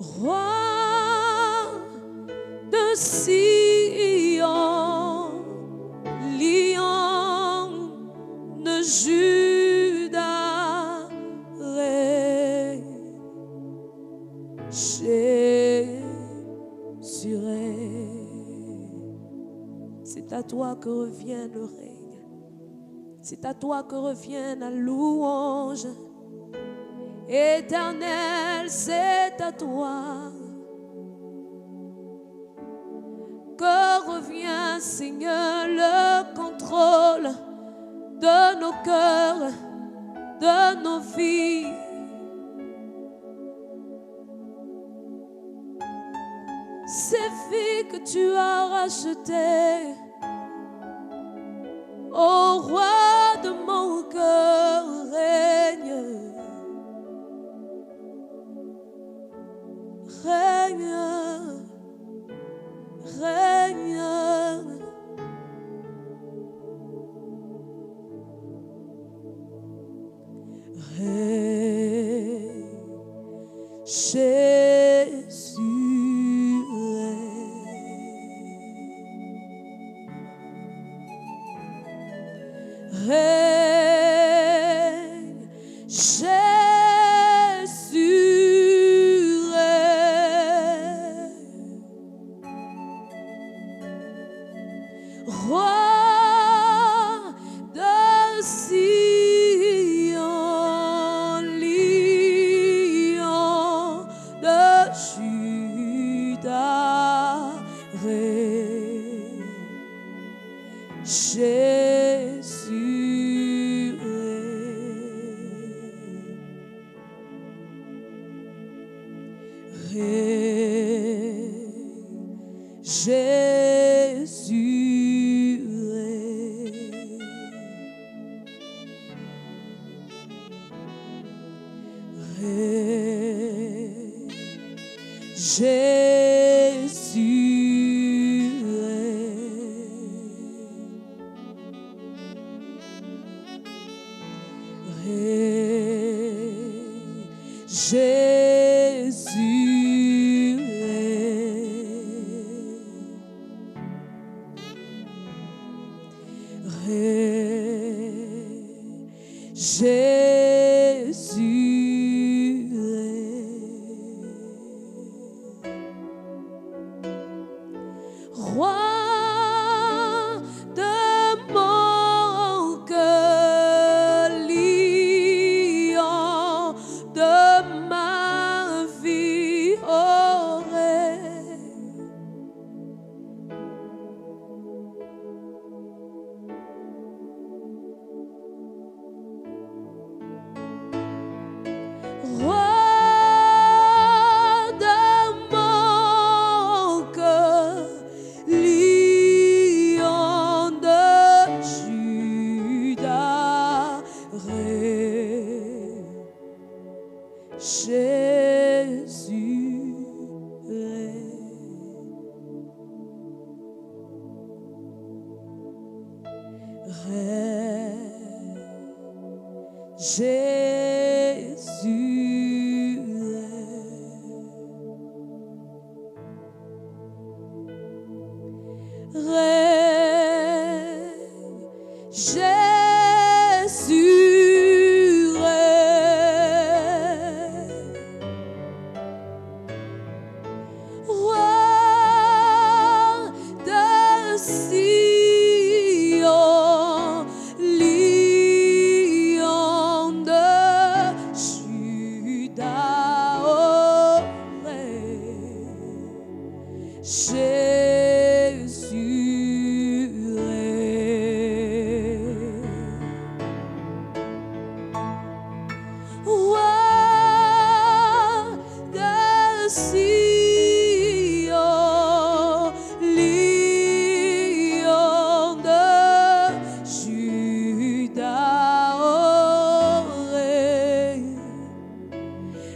Roi de Sion, lion de Juda, règne, Jésus règne. C'est à toi que revient le règne, c'est à toi que revient la louange. Éternel, c'est à toi que revient, Seigneur, le contrôle de nos cœurs, de nos vies. Ces vies que tu as rachetées, ô roi de mon cœur, règne. Règne, règne, règne, Jésus règne, Jésus. Roi de Sion, lion de Juda, règne, Jésus règne, Jésus règne, Jésus règne, Jésus règne, Jésus règne. Roi de mon cœur, lion de ma vie, oh règne. Roi de mon cœur, lion de Juda, règne, Jésus règne, Jésus règne, Jésus règne. Roi de Sion, lion de Juda, oh règne, Jésus règne. Roi de Sion, lion de Juda, oh règne,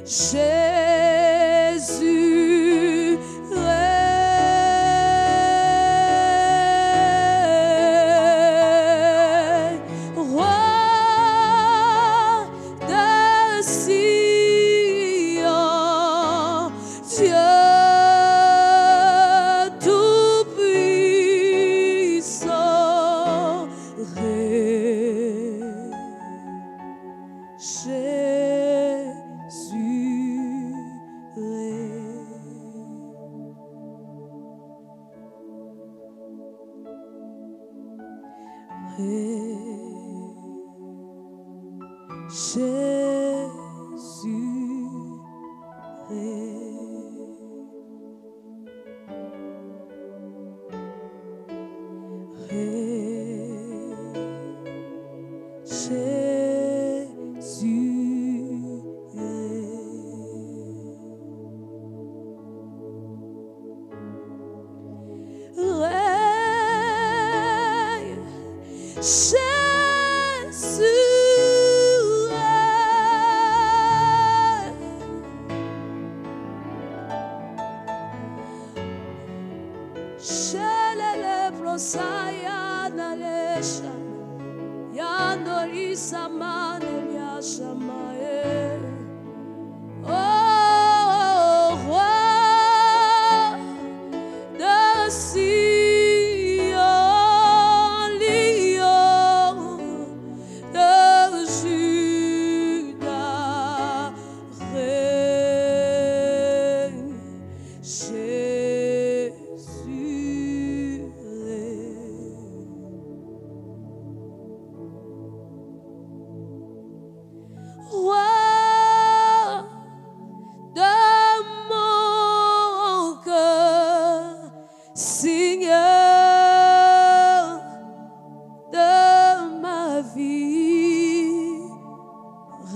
Jésus règne. Roi de Sion, Jésus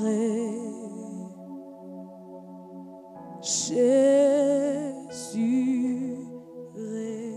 règne. Jésus règne.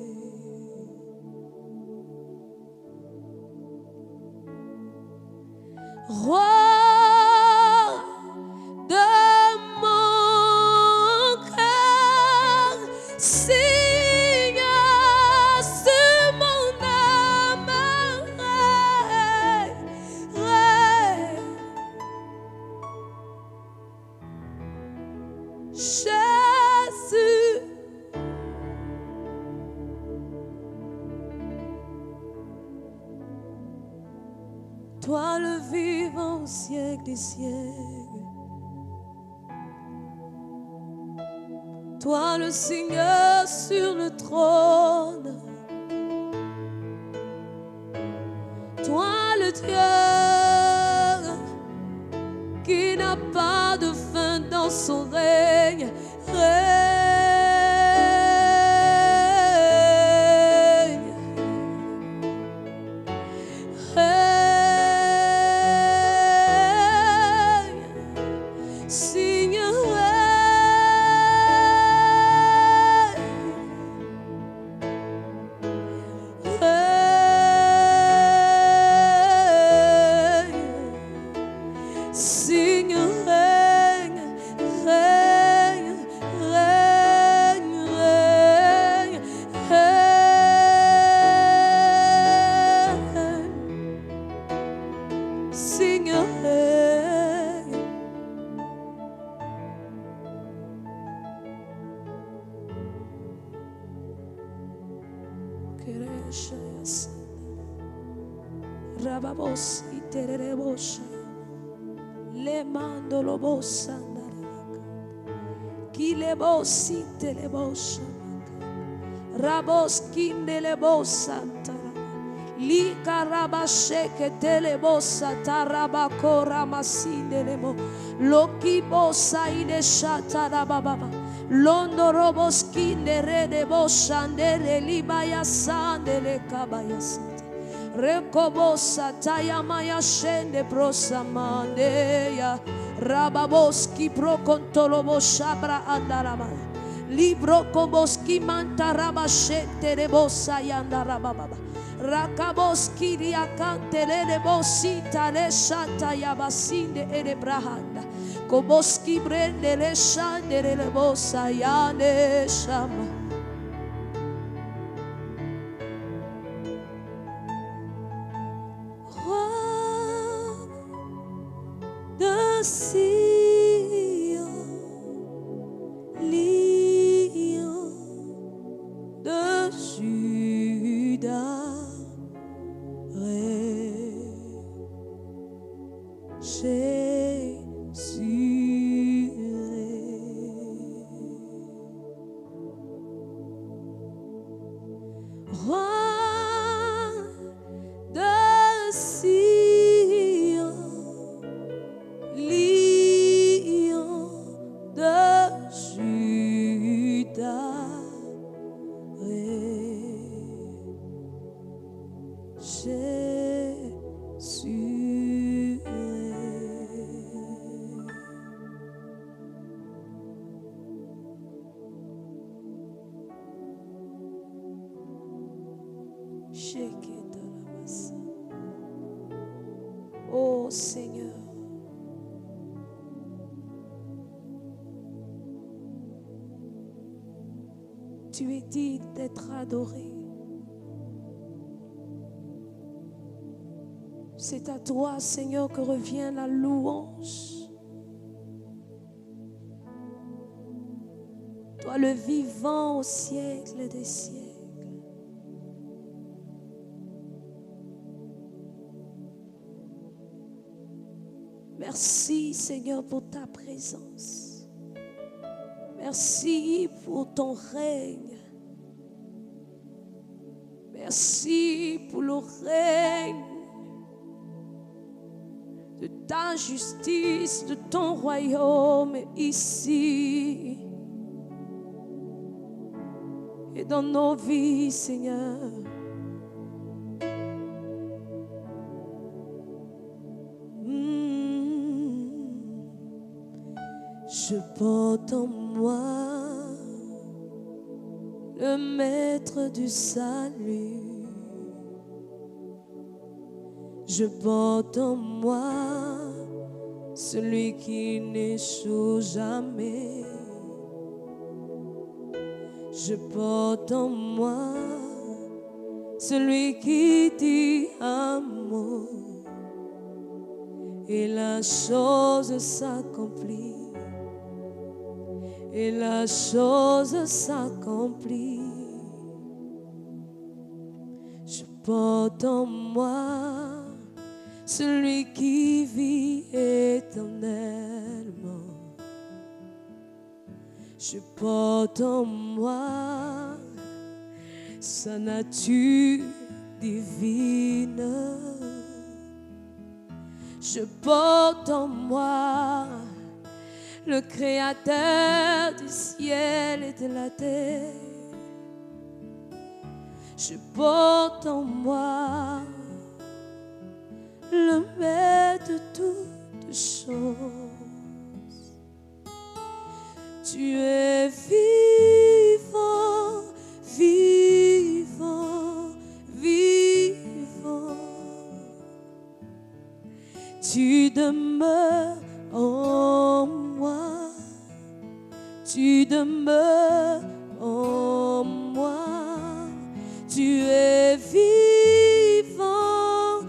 Toi le vivant au siècle des siècles, toi le Seigneur sur le trône, toi le Dieu qui n'a pas de fin dans son règne. Le mando lo bossa chi le bossi te le bossa rabos kinde le bossa li karabashe che te le bossa tarabakora masinde le mo lo ki bossa ide shata rababa londo robos kinde re de bossa ndele libaya sandele kabaya Rekobosa tayamaya shende prosamande ya rababoski prokontolobo shabra andarama libro koboski mantaraba shete rebosa yandarababa rakaboski riakante le bosita le shanta yabasinde ere brahanda koboski brende le shande le bosa yane shama. Sion, lion de Juda, règne. Roi de Sion, lion de Juda, Jésus. Oh Seigneur, tu es digne d'être adoré. C'est à toi, Seigneur, que revient la louange. Toi le vivant au siècle des siècles. Merci, Seigneur, pour ta présence. Merci pour ton règne. Merci pour le règne de ta justice, de ton royaume ici et dans nos vies, Seigneur. Je porte en moi le maître du salut. Je porte en moi celui qui n'échoue jamais. Je porte en moi celui qui dit un mot et la chose s'accomplit. Et la chose s'accomplit. Je porte en moi celui qui vit éternellement. Je porte en moi sa nature divine. Je porte en moi le Créateur du ciel et de la terre. Je porte en moi le maître de toutes choses. Tu es vivant, vivant, vivant. Tu demeures en moi. Tu demeures en moi. Tu es vivant,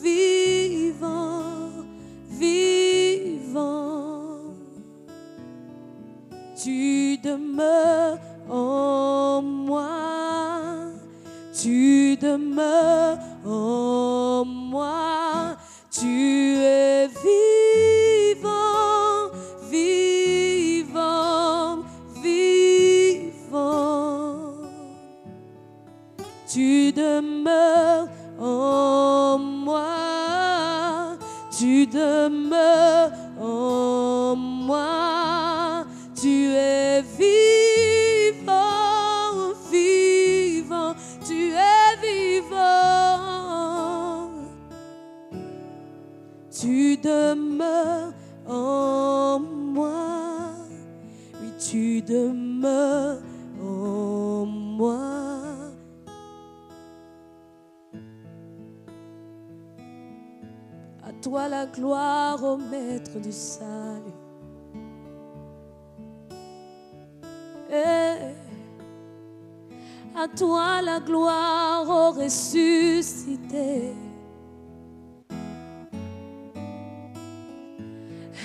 vivant, vivant. Tu demeures en moi. Tu demeures en moi. Tu es vivant, vivant, vivant. Tu demeures en moi. Tu demeures en moi. Tu es vivant, vivant. Tu es vivant. Tu demeures en moi. Oui, tu demeures en moi. À toi la gloire, ô Maître du salut. Et à toi la gloire, ô ressuscité.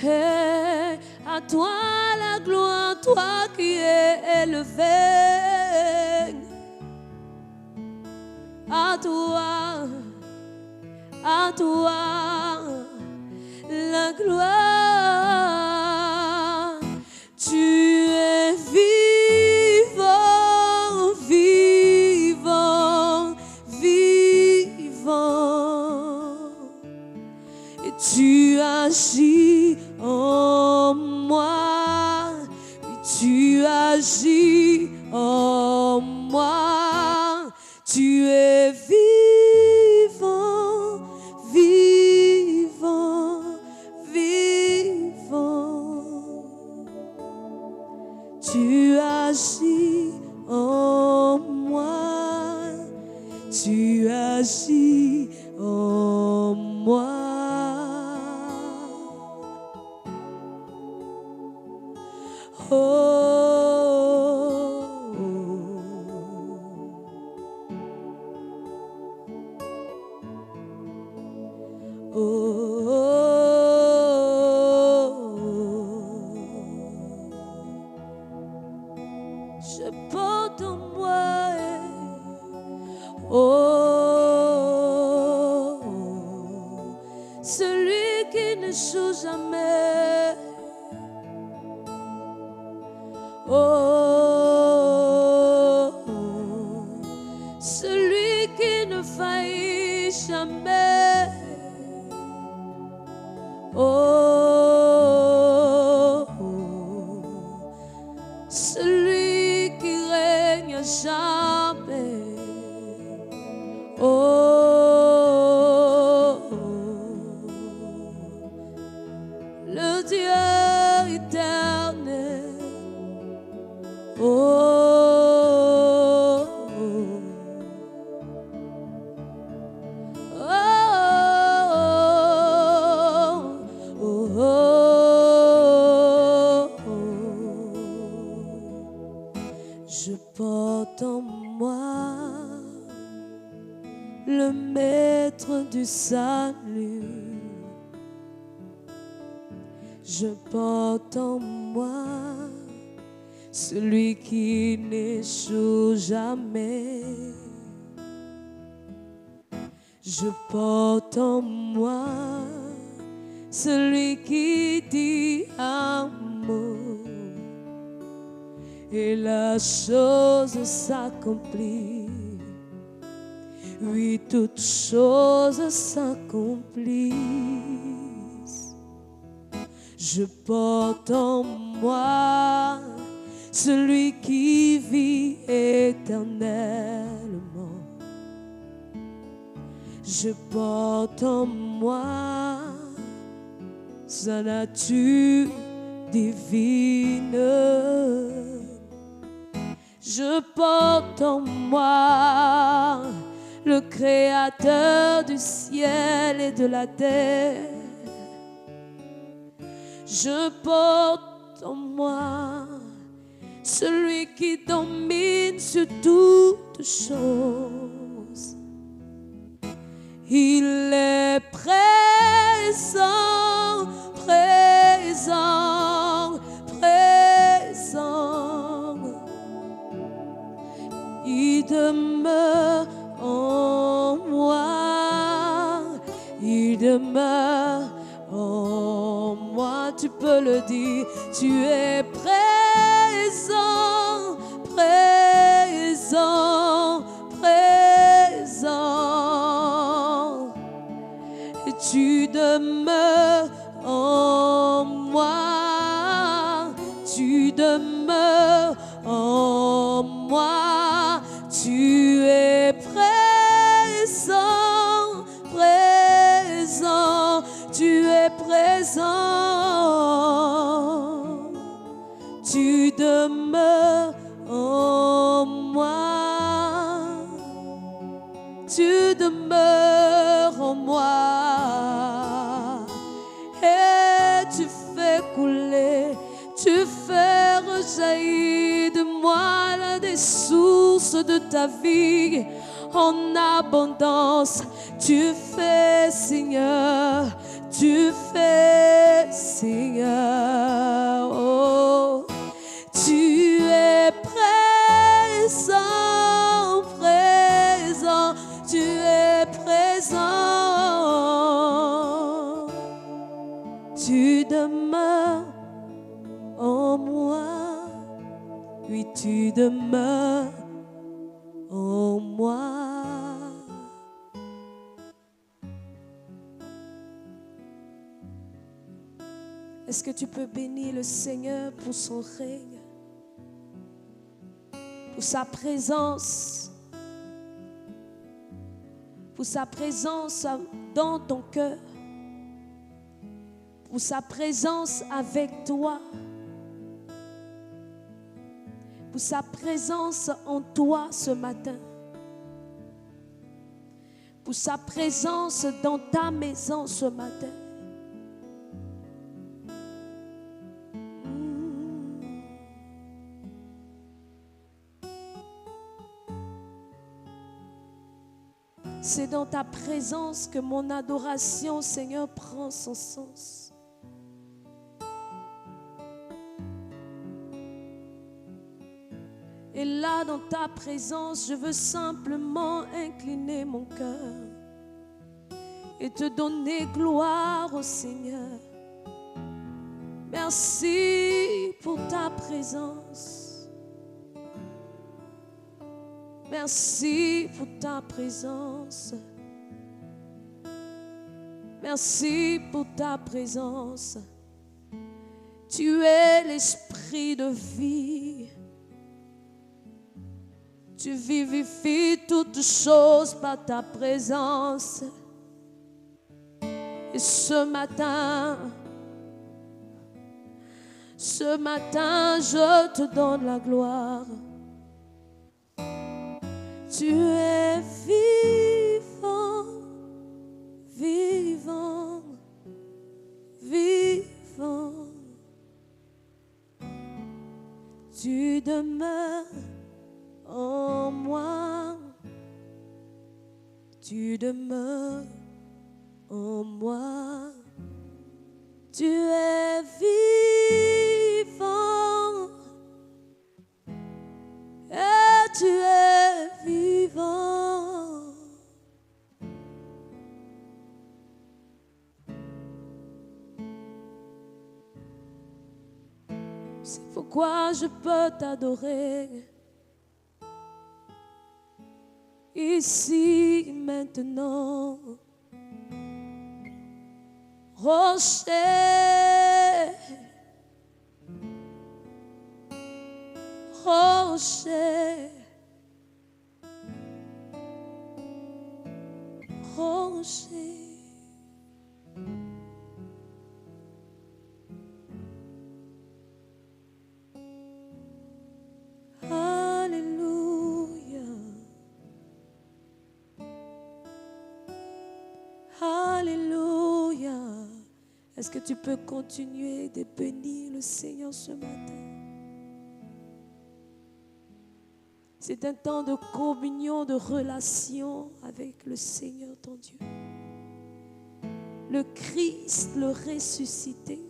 Et à toi la gloire, toi qui es élevé. À toi la gloire. agis en moi. Tu es vivant, vivant, vivant. Tu agis en moi. Tu agis en moi. Je porte en moi, celui qui ne joue jamais, celui qui ne faillit jamais, celui qui règne à jamais, le Dieu éternel, je porte en moi le maître du salut. Je porte en moi celui qui n'échoue jamais. Je porte en moi celui qui dit un mot et la chose s'accomplit. Oui, toutes choses s'accomplissent. Je porte en moi celui qui vit éternellement. Je porte en moi sa nature divine. Je porte en moi le Créateur du ciel et de la terre. Je porte en moi celui qui domine sur toutes choses. Il est présent, présent, présent. Il demeure en moi. Il demeure en moi. Tu peux le dire. Tu es présent, présent, présent. Et tu demeures en moi. Tu demeures en moi. Tu es présent, présent. Tu es présent. Tu demeures en moi. Tu demeures en moi. Et tu fais couler, tu fais rejaillir de moi l'un des sources de ta vie en abondance. Tu fais, Seigneur, tu fais, Seigneur. Oh, tu es présent, présent, tu es présent. Tu demeures en moi. Oui, tu demeures en moi. Est-ce que tu peux bénir le Seigneur pour son règne? pour sa présence dans ton cœur, pour sa présence avec toi, pour sa présence en toi ce matin, pour sa présence dans ta maison ce matin. C'est dans ta présence que mon adoration, Seigneur, prend son sens. Et là, dans ta présence, je veux simplement incliner mon cœur et te donner gloire au Seigneur. Merci pour ta présence. Merci pour ta présence. Merci pour ta présence. Tu es l'esprit de vie. Tu vivifies toutes choses par ta présence. Et ce matin, je te donne la gloire. Tu es vivant, vivant, vivant. Tu demeures en moi. Tu demeures en moi. Tu es vivant. Et tu es vivant. C'est pourquoi je peux t'adorer ici maintenant. Rocher, rocher, rocher. Alléluia, alléluia. Est-ce que tu peux continuer de bénir le Seigneur ce matin? C'est un temps de communion, de relation avec le Seigneur ton Dieu. Le Christ, le ressuscité.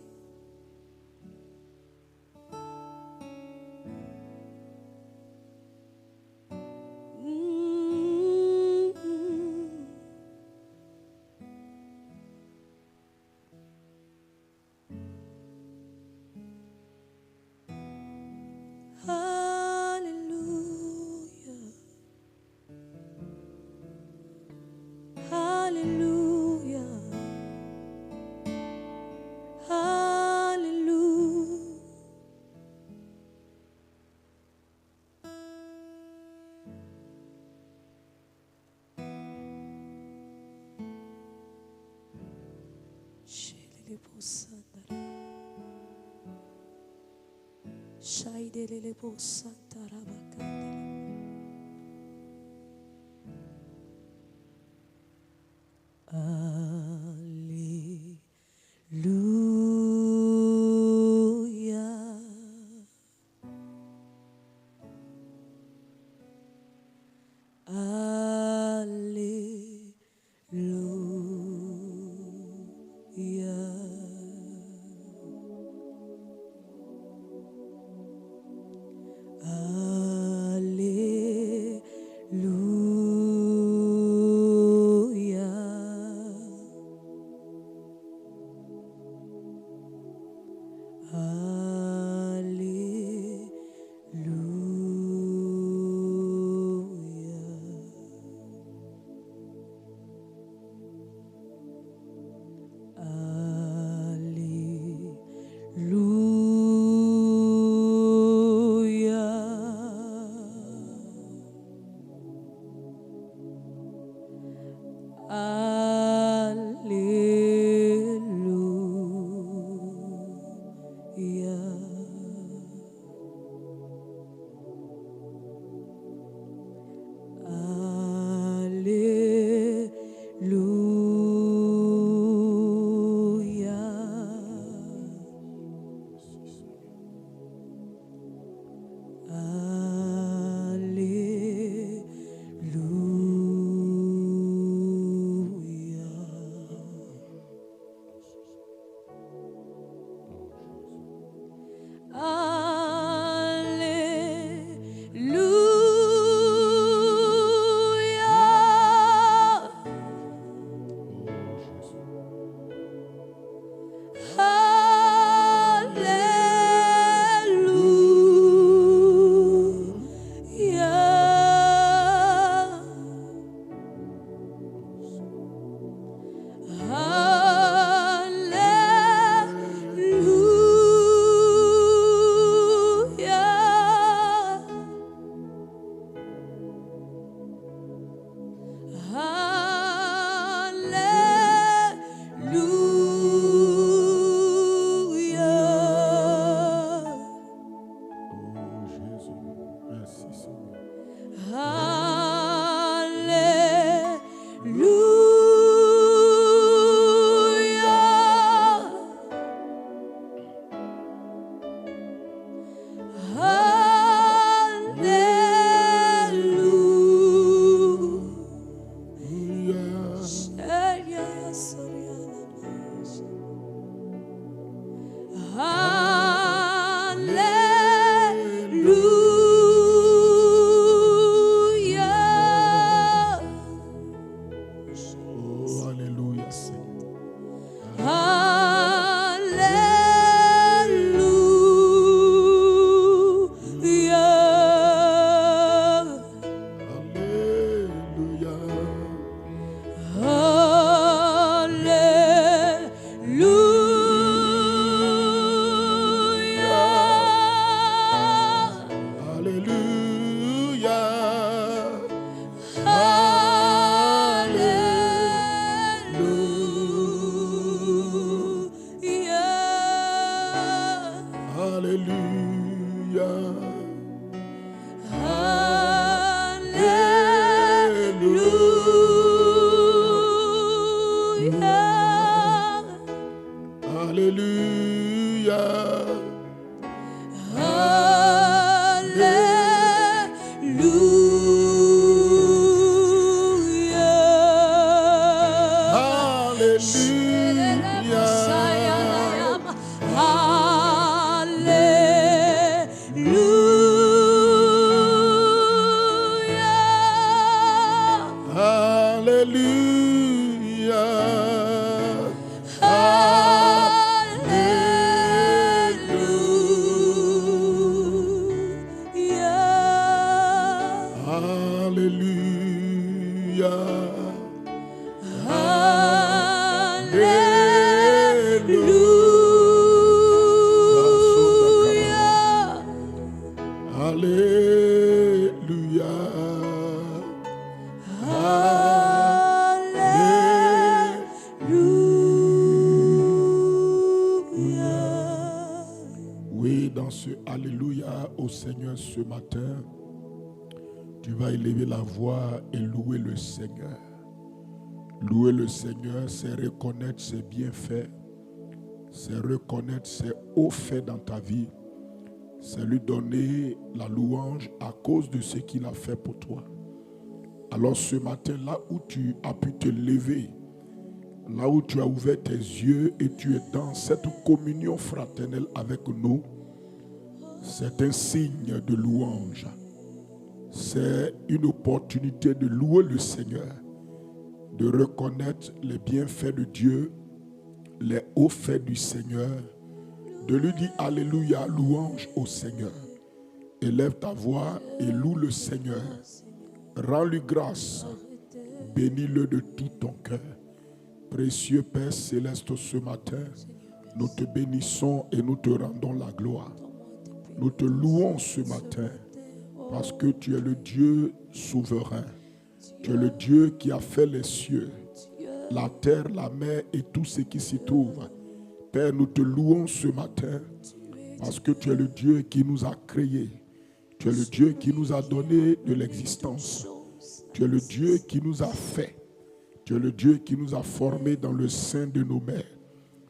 Ce matin, tu vas élever la voix et louer le Seigneur. Louer le Seigneur, c'est reconnaître ses bienfaits, c'est reconnaître ses hauts faits dans ta vie, c'est lui donner la louange à cause de ce qu'il a fait pour toi. Alors ce matin, là où tu as pu te lever, là où tu as ouvert tes yeux et tu es dans cette communion fraternelle avec nous, c'est un signe de louange. C'est une opportunité de louer le Seigneur, de reconnaître les bienfaits de Dieu, les hauts faits du Seigneur, de lui dire Alléluia, louange au Seigneur. Élève ta voix et loue le Seigneur. Rends-lui grâce. Bénis-le de tout ton cœur. Précieux Père Céleste, ce matin, nous te bénissons et nous te rendons la gloire. Nous te louons ce matin parce que tu es le Dieu souverain. Tu es le Dieu qui a fait les cieux, la terre, la mer et tout ce qui s'y trouve. Père, nous te louons ce matin parce que tu es le Dieu qui nous a créés. Tu es le Dieu qui nous a donné de l'existence. Tu es le Dieu qui nous a fait. Tu es le Dieu qui nous a formés dans le sein de nos mères.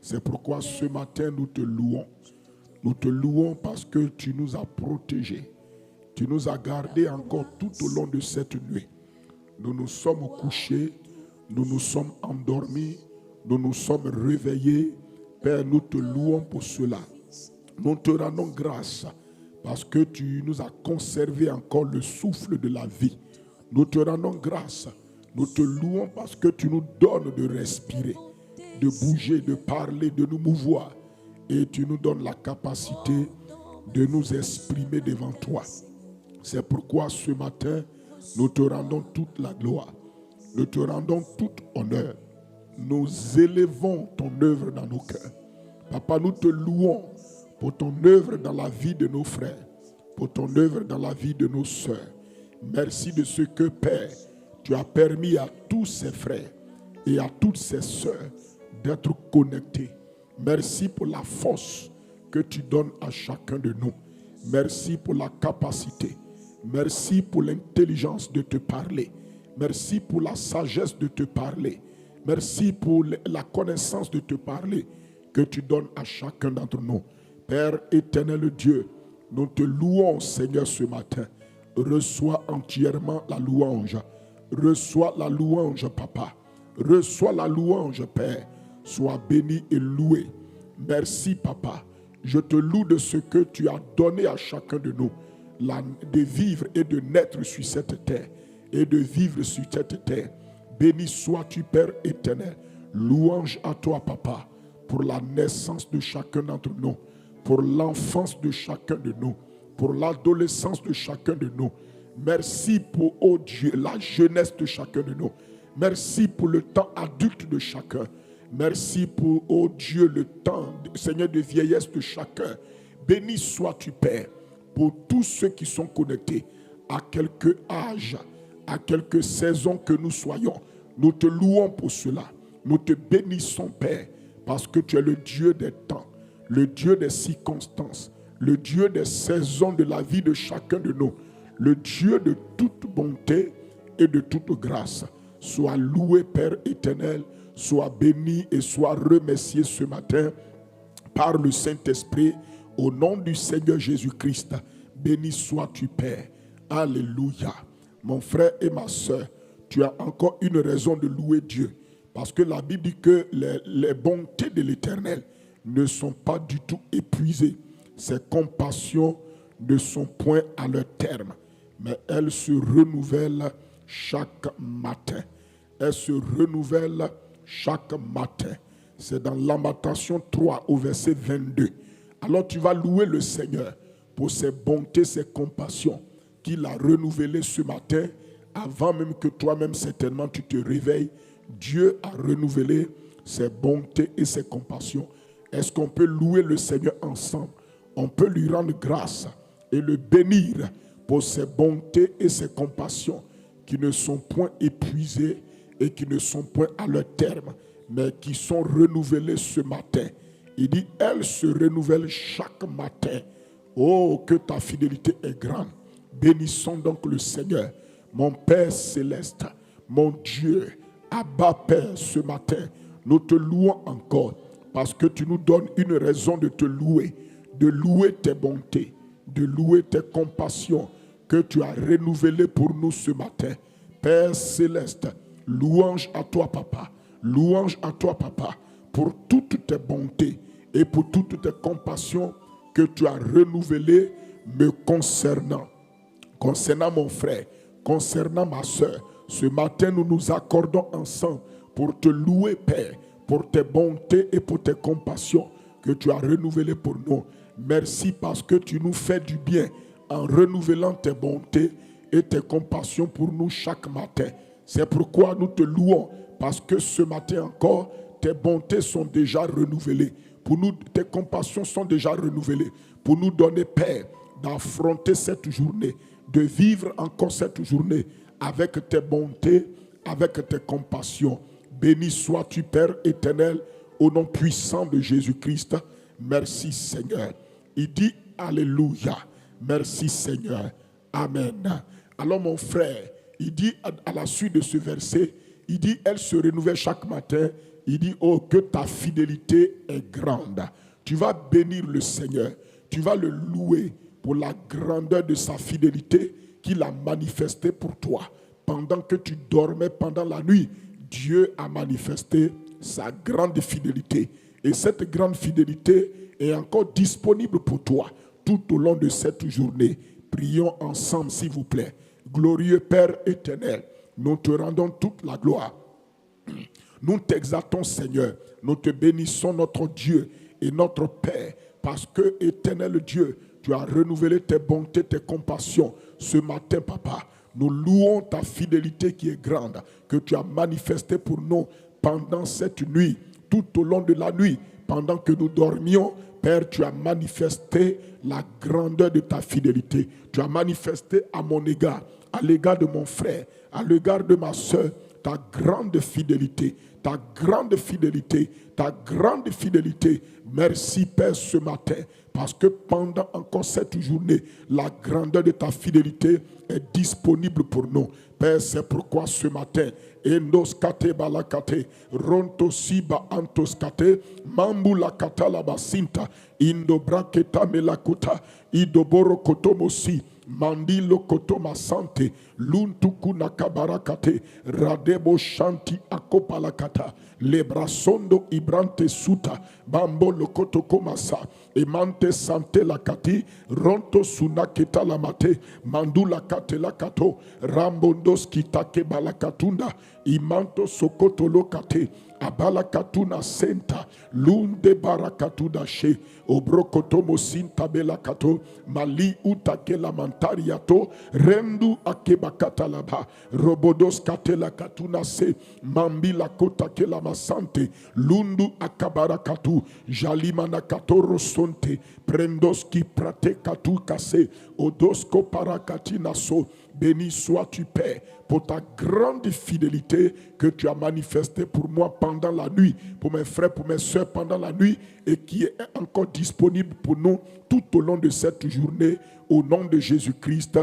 C'est pourquoi ce matin nous te louons. Nous te louons parce que tu nous as protégés. Tu nous as gardés encore tout au long de cette nuit. Nous nous sommes couchés, nous nous sommes endormis, nous nous sommes réveillés. Père, nous te louons pour cela. Nous te rendons grâce parce que tu nous as conservé encore le souffle de la vie. Nous te rendons grâce. Nous te louons parce que tu nous donnes de respirer, de bouger, de parler, de nous mouvoir. Et tu nous donnes la capacité de nous exprimer devant toi. C'est pourquoi ce matin, nous te rendons toute la gloire. Nous te rendons tout honneur. Nous élevons ton œuvre dans nos cœurs. Papa, nous te louons pour ton œuvre dans la vie de nos frères, pour ton œuvre dans la vie de nos sœurs. Merci de ce que, Père, tu as permis à tous ces frères et à toutes ces sœurs d'être connectés. Merci pour la force que tu donnes à chacun de nous. Merci pour la capacité. Merci pour l'intelligence de te parler. Merci pour la sagesse de te parler. Merci pour la connaissance de te parler que tu donnes à chacun d'entre nous. Père éternel Dieu, nous te louons, Seigneur, ce matin. Reçois entièrement la louange. Reçois la louange, Papa. Reçois la louange, Père. Sois béni et loué. Merci, Papa. Je te loue de ce que tu as donné à chacun de nous, de vivre et de naître sur cette terre, et de vivre sur cette terre. Béni sois-tu, Père éternel. Louange à toi, Papa, pour la naissance de chacun d'entre nous, pour l'enfance de chacun de nous, pour l'adolescence de chacun de nous. Merci pour, oh Dieu, la jeunesse de chacun de nous. Merci pour le temps adulte de chacun. Merci pour, oh Dieu, le temps, Seigneur, de vieillesse de chacun. Béni sois-tu, Père, pour tous ceux qui sont connectés, à quelque âge, à quelque saison que nous soyons. Nous te louons pour cela. Nous te bénissons, Père, parce que tu es le Dieu des temps, le Dieu des circonstances, le Dieu des saisons de la vie de chacun de nous, le Dieu de toute bonté et de toute grâce. Sois loué, Père éternel, sois béni et sois remercié ce matin par le Saint-Esprit, au nom du Seigneur Jésus-Christ. Béni sois-tu, Père. Alléluia. Mon frère et ma soeur, tu as encore une raison de louer Dieu. Parce que la Bible dit que les bontés de l'Éternel ne sont pas du tout épuisées. Ses compassions ne sont point à leur terme, mais elles se renouvellent chaque matin. Elles se renouvellent chaque matin. C'est dans Lamentation 3 au verset 22. Alors tu vas louer le Seigneur pour ses bontés, ses compassions qu'il a renouvelées ce matin avant même que toi-même certainement tu te réveilles. Dieu a renouvelé ses bontés et ses compassions. Est-ce qu'on peut louer le Seigneur ensemble? On peut lui rendre grâce et le bénir pour ses bontés et ses compassions qui ne sont point épuisées et qui ne sont point à leur terme, mais qui sont renouvelées ce matin. Il dit, elles se renouvellent chaque matin. Oh, que ta fidélité est grande. Bénissons donc le Seigneur, mon Père céleste, mon Dieu, Abba Père, ce matin. Nous te louons encore parce que tu nous donnes une raison de te louer, de louer tes bontés, de louer tes compassions que tu as renouvelées pour nous ce matin. Père céleste, louange à toi, Papa. Louange à toi, Papa, pour toutes tes bontés et pour toutes tes compassions que tu as renouvelées me concernant. Concernant mon frère, concernant ma soeur, ce matin nous nous accordons ensemble pour te louer, Père, pour tes bontés et pour tes compassions que tu as renouvelées pour nous. Merci parce que tu nous fais du bien en renouvelant tes bontés et tes compassions pour nous chaque matin. C'est pourquoi nous te louons, parce que ce matin encore, tes bontés sont déjà renouvelées. Pour nous, tes compassions sont déjà renouvelées. Pour nous donner, Père, d'affronter cette journée, de vivre encore cette journée avec tes bontés, avec tes compassions. Béni sois-tu, Père éternel, au nom puissant de Jésus-Christ. Merci, Seigneur. Il dit Alléluia. Merci, Seigneur. Amen. Alors, mon frère, il dit à la suite de ce verset, il dit, elle se renouvelle chaque matin. Il dit, oh, que ta fidélité est grande. Tu vas bénir le Seigneur. Tu vas le louer pour la grandeur de sa fidélité qu'il a manifestée pour toi. Pendant que tu dormais pendant la nuit, Dieu a manifesté sa grande fidélité. Et cette grande fidélité est encore disponible pour toi tout au long de cette journée. Prions ensemble, s'il vous plaît. Glorieux Père éternel, nous te rendons toute la gloire. Nous t'exaltons, Seigneur. Nous te bénissons, notre Dieu et notre Père, parce que, éternel Dieu, tu as renouvelé tes bontés, tes compassions ce matin, Papa. Nous louons ta fidélité qui est grande, que tu as manifestée pour nous pendant cette nuit, tout au long de la nuit, pendant que nous dormions. Père, tu as manifesté la grandeur de ta fidélité. Tu as manifesté à mon égard, à l'égard de mon frère, à l'égard de ma soeur, ta grande fidélité, ta grande fidélité, ta grande fidélité. Merci, Père, ce matin, parce que pendant encore cette journée, la grandeur de ta fidélité est disponible pour nous. Père, c'est pourquoi ce matin, Endos kate balakate, ronto siba antos kate, mambu la kata la basinta, indo braketa melakuta, idoboro kotomosi, mandilo kotoma sante, luntuku nakabarakate, radebo shanti akopalakata, lebrasondo ibrante suta, bambo lokoto komasa, emante sante lakati, ronto sunaketa lamate, mandula kate lakato, rambondos kitake balakatunda, imanto sokoto lokate, abalakatuna senta, lunde barakatuda she, obrokotomo sinta belakato, mali utake lamantariato, rendu akebakata laba, robodos katela katuna se, mambila kota kela masante, lundu akabarakatu, jalimana katoro sonte, prendoski prate katu kase, odosko parakatina so. Béni sois-tu, Père, pour ta grande fidélité que tu as manifestée pour moi pendant la nuit, pour mes frères, pour mes soeurs pendant la nuit, et qui est encore disponible pour nous tout au long de cette journée, au nom de Jésus-Christ.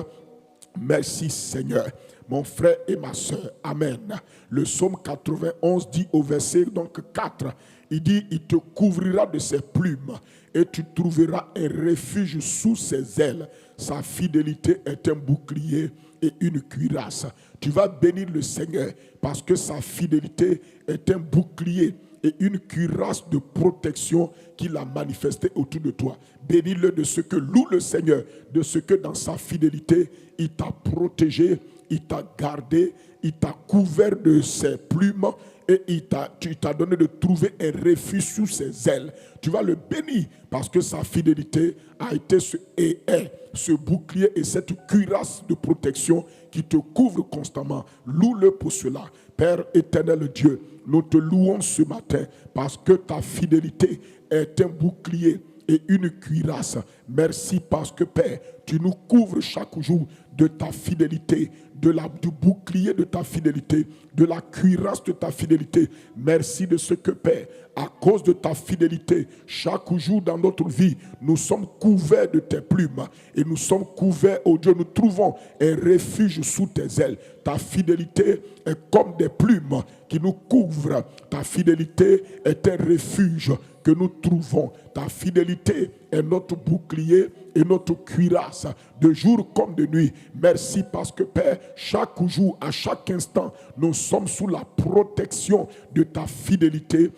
Merci, Seigneur. Mon frère et ma soeur, Amen. Le psaume 91 dit au verset donc 4, Il dit, il te couvrira de ses plumes et tu trouveras un refuge sous ses ailes. Sa fidélité est un bouclier et une cuirasse. Tu vas bénir le Seigneur parce que sa fidélité est un bouclier et une cuirasse de protection qu'il a manifesté autour de toi. Bénis-le de ce que loue le Seigneur, de ce que dans sa fidélité, il t'a protégé, il t'a gardé, il t'a couvert de ses plumes et il t'a donné de trouver un refuge sous ses ailes. Tu vas le bénir parce que sa fidélité a été ce bouclier et cette cuirasse de protection qui te couvre constamment. Loue-le pour cela. Père éternel Dieu, nous te louons ce matin parce que ta fidélité est un bouclier et une cuirasse. Merci parce que Père, tu nous couvres chaque jour de ta fidélité, du bouclier de ta fidélité, de la cuirasse de ta fidélité. Merci de ce que Père, à cause de ta fidélité, chaque jour dans notre vie, nous sommes couverts de tes plumes et nous sommes couverts, oh Dieu, nous trouvons un refuge sous tes ailes. Ta fidélité est comme des plumes qui nous couvrent. Ta fidélité est un refuge que nous trouvons. Ta fidélité est notre bouclier et notre cuirasse de jour comme de nuit. Merci parce que Père, chaque jour, à chaque instant, nous sommes sous la protection de ta fidélité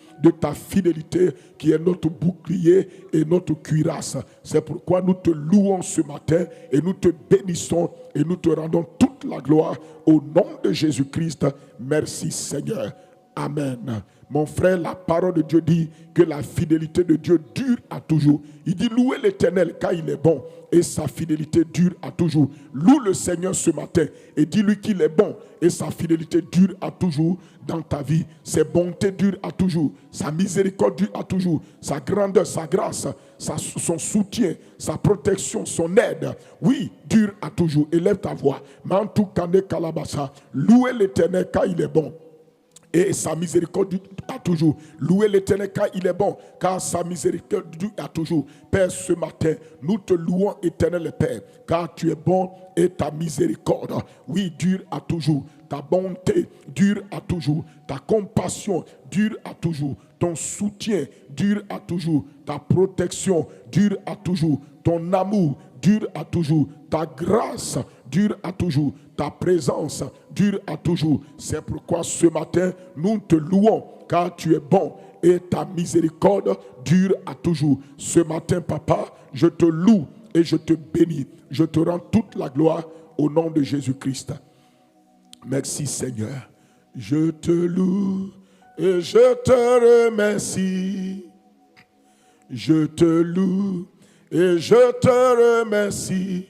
qui est notre bouclier et notre cuirasse. C'est pourquoi nous te louons ce matin et nous te bénissons et nous te rendons toute la gloire au nom de Jésus-Christ. Merci Seigneur. Amen. Mon frère, la parole de Dieu dit que la fidélité de Dieu dure à toujours. Il dit louez l'Éternel car il est bon et sa fidélité dure à toujours. Loue le Seigneur ce matin et dis-lui qu'il est bon et sa fidélité dure à toujours dans ta vie. Ses bontés durent à toujours. Sa miséricorde dure à toujours. Sa grandeur, sa grâce, son soutien, sa protection, son aide, oui, dure à toujours. Élève ta voix. Mantou kane kalabasa. Louez l'Éternel car il est bon. Et sa miséricorde dure à toujours. Louez l'Éternel car il est bon, car sa miséricorde dure à toujours. Père, ce matin, nous te louons, Éternel Père, car tu es bon et ta miséricorde, oui, dure à toujours. Ta bonté dure à toujours. Ta compassion dure à toujours. Ton soutien dure à toujours. Ta protection dure à toujours. Ton amour dure à toujours. Ta grâce dure à toujours. Ta présence dure à toujours. C'est pourquoi ce matin, nous te louons, car tu es bon et ta miséricorde dure à toujours. Ce matin, Papa, je te loue et je te bénis. Je te rends toute la gloire au nom de Jésus-Christ. Merci Seigneur. Je te loue et je te remercie. Je te loue et je te remercie.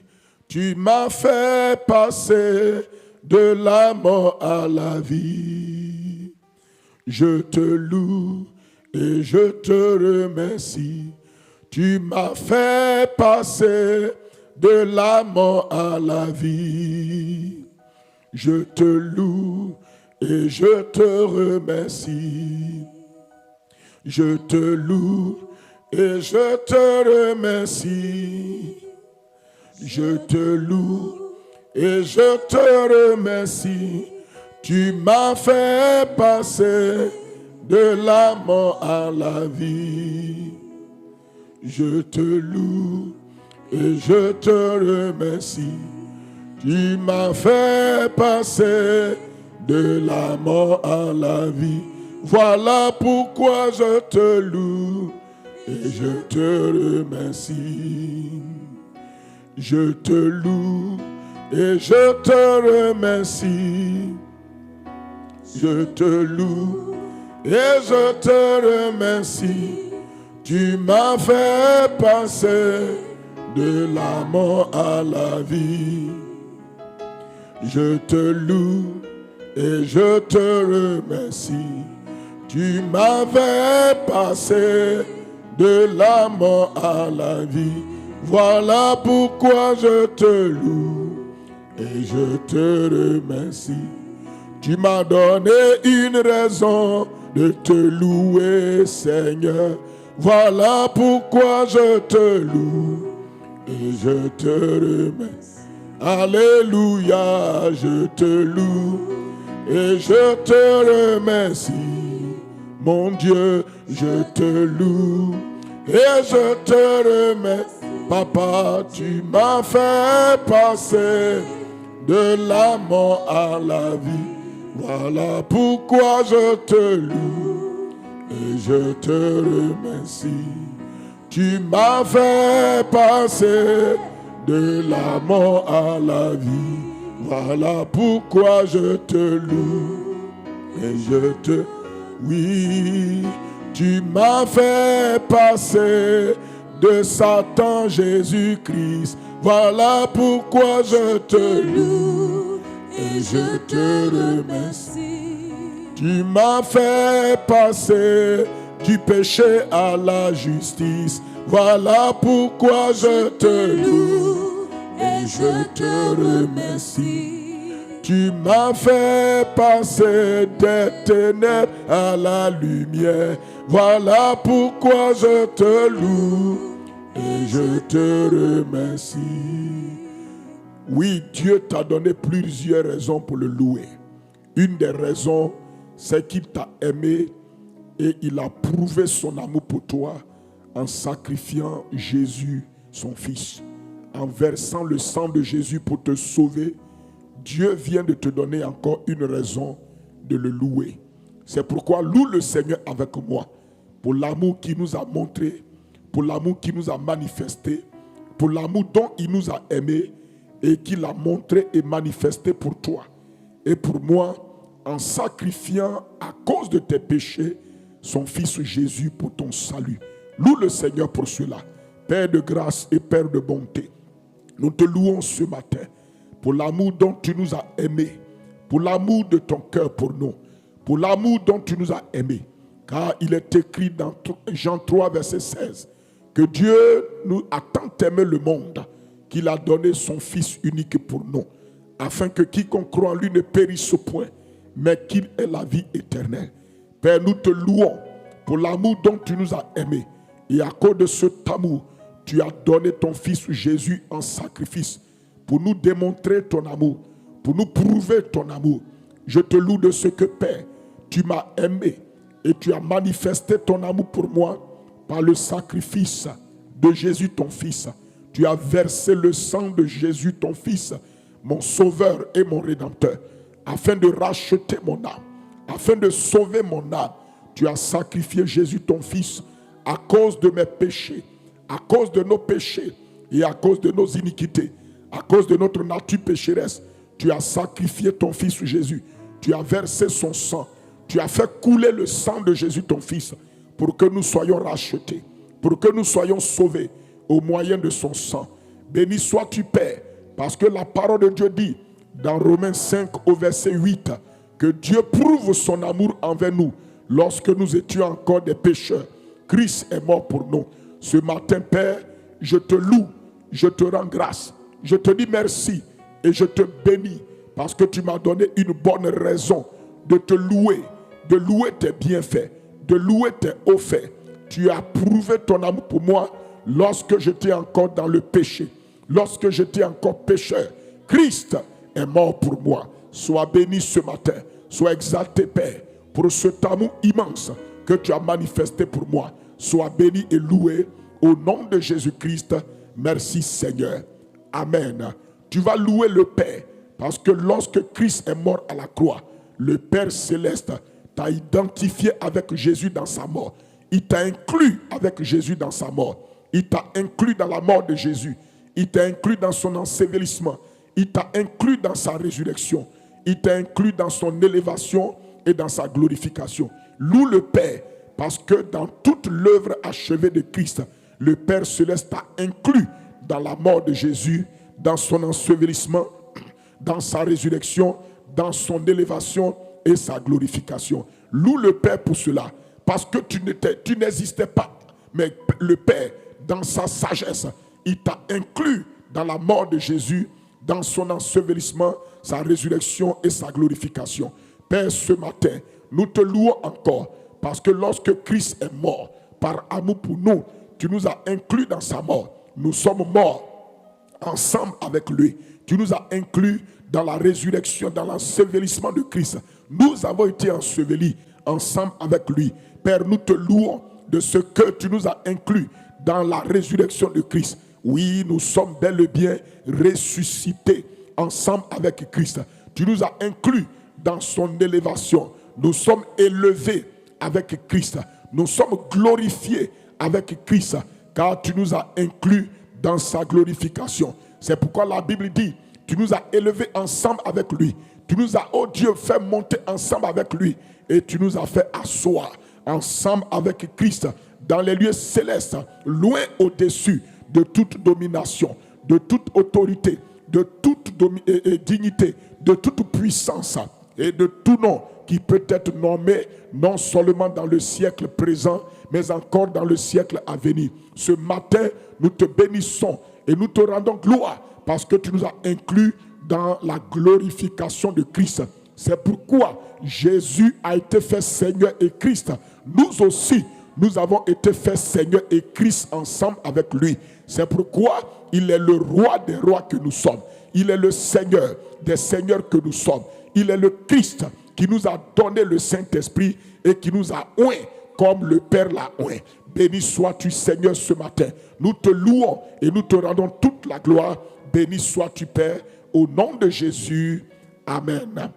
Tu m'as fait passer de la mort à la vie. Je te loue et je te remercie. Tu m'as fait passer de la mort à la vie. Je te loue et je te remercie. Je te loue et je te remercie. Je te loue et je te remercie. Tu m'as fait passer de la mort à la vie. Je te loue et je te remercie. Tu m'as fait passer de la mort à la vie. Voilà pourquoi je te loue et je te remercie. Je te loue et je te remercie. Je te loue et je te remercie. Tu m'as fait passer de la mort à la vie. Je te loue et je te remercie. Tu m'as fait passer de la mort à la vie. Voilà pourquoi je te loue et je te remercie. Tu m'as donné une raison de te louer, Seigneur. Voilà pourquoi je te loue et je te remercie. Alléluia, je te loue et je te remercie. Mon Dieu, je te loue et je te remercie. Papa, tu m'as fait passer de la mort à la vie. Voilà pourquoi je te loue et je te remercie. Tu m'as fait passer de la mort à la vie. Voilà pourquoi je te loue et je te... Oui, tu m'as fait passer de Satan Jésus-Christ. Voilà pourquoi je te loue et je te remercie. Tu m'as fait passer du péché à la justice. Voilà pourquoi je te loue et je te remercie. Tu m'as fait passer des ténèbres à la lumière. Voilà pourquoi je te loue et je te remercie. Oui, Dieu t'a donné plusieurs raisons pour le louer. Une des raisons, c'est qu'il t'a aimé et il a prouvé son amour pour toi en sacrifiant Jésus, son Fils. En versant le sang de Jésus pour te sauver, Dieu vient de te donner encore une raison de le louer. C'est pourquoi loue le Seigneur avec moi pour l'amour qu'il nous a montré, pour l'amour qu'il nous a manifesté, pour l'amour dont il nous a aimés et qu'il a montré et manifesté pour toi et pour moi en sacrifiant à cause de tes péchés son Fils Jésus pour ton salut. Loue le Seigneur pour cela. Père de grâce et Père de bonté, nous te louons ce matin pour l'amour dont tu nous as aimés, pour l'amour de ton cœur pour nous, pour l'amour dont tu nous as aimés. Car il est écrit dans Jean 3, verset 16, que Dieu nous a tant aimé le monde qu'il a donné son Fils unique pour nous, afin que quiconque croit en lui ne périsse point, mais qu'il ait la vie éternelle. Père, nous te louons pour l'amour dont tu nous as aimés. Et à cause de cet amour, tu as donné ton Fils Jésus en sacrifice pour nous démontrer ton amour, pour nous prouver ton amour. Je te loue de ce que, Père, tu m'as aimé et tu as manifesté ton amour pour moi par le sacrifice de Jésus, ton Fils. Tu as versé le sang de Jésus, ton Fils, mon Sauveur et mon Rédempteur, afin de racheter mon âme, afin de sauver mon âme. Tu as sacrifié Jésus, ton Fils, à cause de mes péchés, à cause de nos péchés et à cause de nos iniquités, à cause de notre nature pécheresse. Tu as sacrifié ton Fils Jésus. Tu as versé son sang. Tu as fait couler le sang de Jésus, ton Fils, pour que nous soyons rachetés, pour que nous soyons sauvés au moyen de son sang. Béni sois-tu, Père, parce que la parole de Dieu dit, dans Romains 5 au verset 8, que Dieu prouve son amour envers nous lorsque nous étions encore des pécheurs. Christ est mort pour nous. Ce matin, Père, je te loue, je te rends grâce, je te dis merci et je te bénis parce que tu m'as donné une bonne raison de te louer, de louer tes bienfaits, de louer tes hauts faits. Tu as prouvé ton amour pour moi lorsque j'étais encore dans le péché, lorsque j'étais encore pécheur. Christ est mort pour moi. Sois béni ce matin, sois exalté, Père, pour cet amour immense que tu as manifesté pour moi. Sois béni et loué au nom de Jésus-Christ. Merci Seigneur. Amen. Tu vas louer le Père parce que lorsque Christ est mort à la croix, le Père céleste t'a identifié avec Jésus dans sa mort. Il t'a inclus avec Jésus dans sa mort. Il t'a inclus dans la mort de Jésus. Il t'a inclus dans son ensevelissement. Il t'a inclus dans sa résurrection. Il t'a inclus dans son élévation et dans sa glorification. Loue le Père parce que dans toute l'œuvre achevée de Christ, le Père céleste t'a inclus dans la mort de Jésus, dans son ensevelissement, dans sa résurrection, dans son élévation et sa glorification. Loue le Père pour cela, parce que tu n'existais pas. Mais le Père, dans sa sagesse, il t'a inclus dans la mort de Jésus, dans son ensevelissement, sa résurrection et sa glorification. Père, ce matin, nous te louons encore, parce que lorsque Christ est mort, par amour pour nous, tu nous as inclus dans sa mort. Nous sommes morts ensemble avec lui. Tu nous as inclus dans la résurrection, dans l'ensevelissement de Christ. Nous avons été ensevelis ensemble avec lui. Père, nous te louons de ce que tu nous as inclus dans la résurrection de Christ. Oui, nous sommes bel et bien ressuscités ensemble avec Christ. Tu nous as inclus dans son élévation. Nous sommes élevés avec Christ. Nous sommes glorifiés avec Christ, car tu nous as inclus dans sa glorification. C'est pourquoi la Bible dit, tu nous as élevés ensemble avec lui. Tu nous as, oh Dieu, fait monter ensemble avec lui. Et tu nous as fait asseoir ensemble avec Christ dans les lieux célestes, loin au-dessus de toute domination, de toute autorité, de toute dignité, de toute puissance et de tout nom qui peut être nommé non seulement dans le siècle présent, mais encore dans le siècle à venir. Ce matin, nous te bénissons et nous te rendons gloire parce que tu nous as inclus dans la glorification de Christ. C'est pourquoi Jésus a été fait Seigneur et Christ. Nous aussi, nous avons été fait Seigneur et Christ ensemble avec lui. C'est pourquoi il est le roi des rois que nous sommes. Il est le Seigneur des seigneurs que nous sommes. Il est le Christ qui nous a donné le Saint-Esprit et qui nous a oint comme le Père l'a oint. Béni sois-tu Seigneur ce matin. Nous te louons et nous te rendons toute la gloire. Béni sois-tu Père, au nom de Jésus. Amen.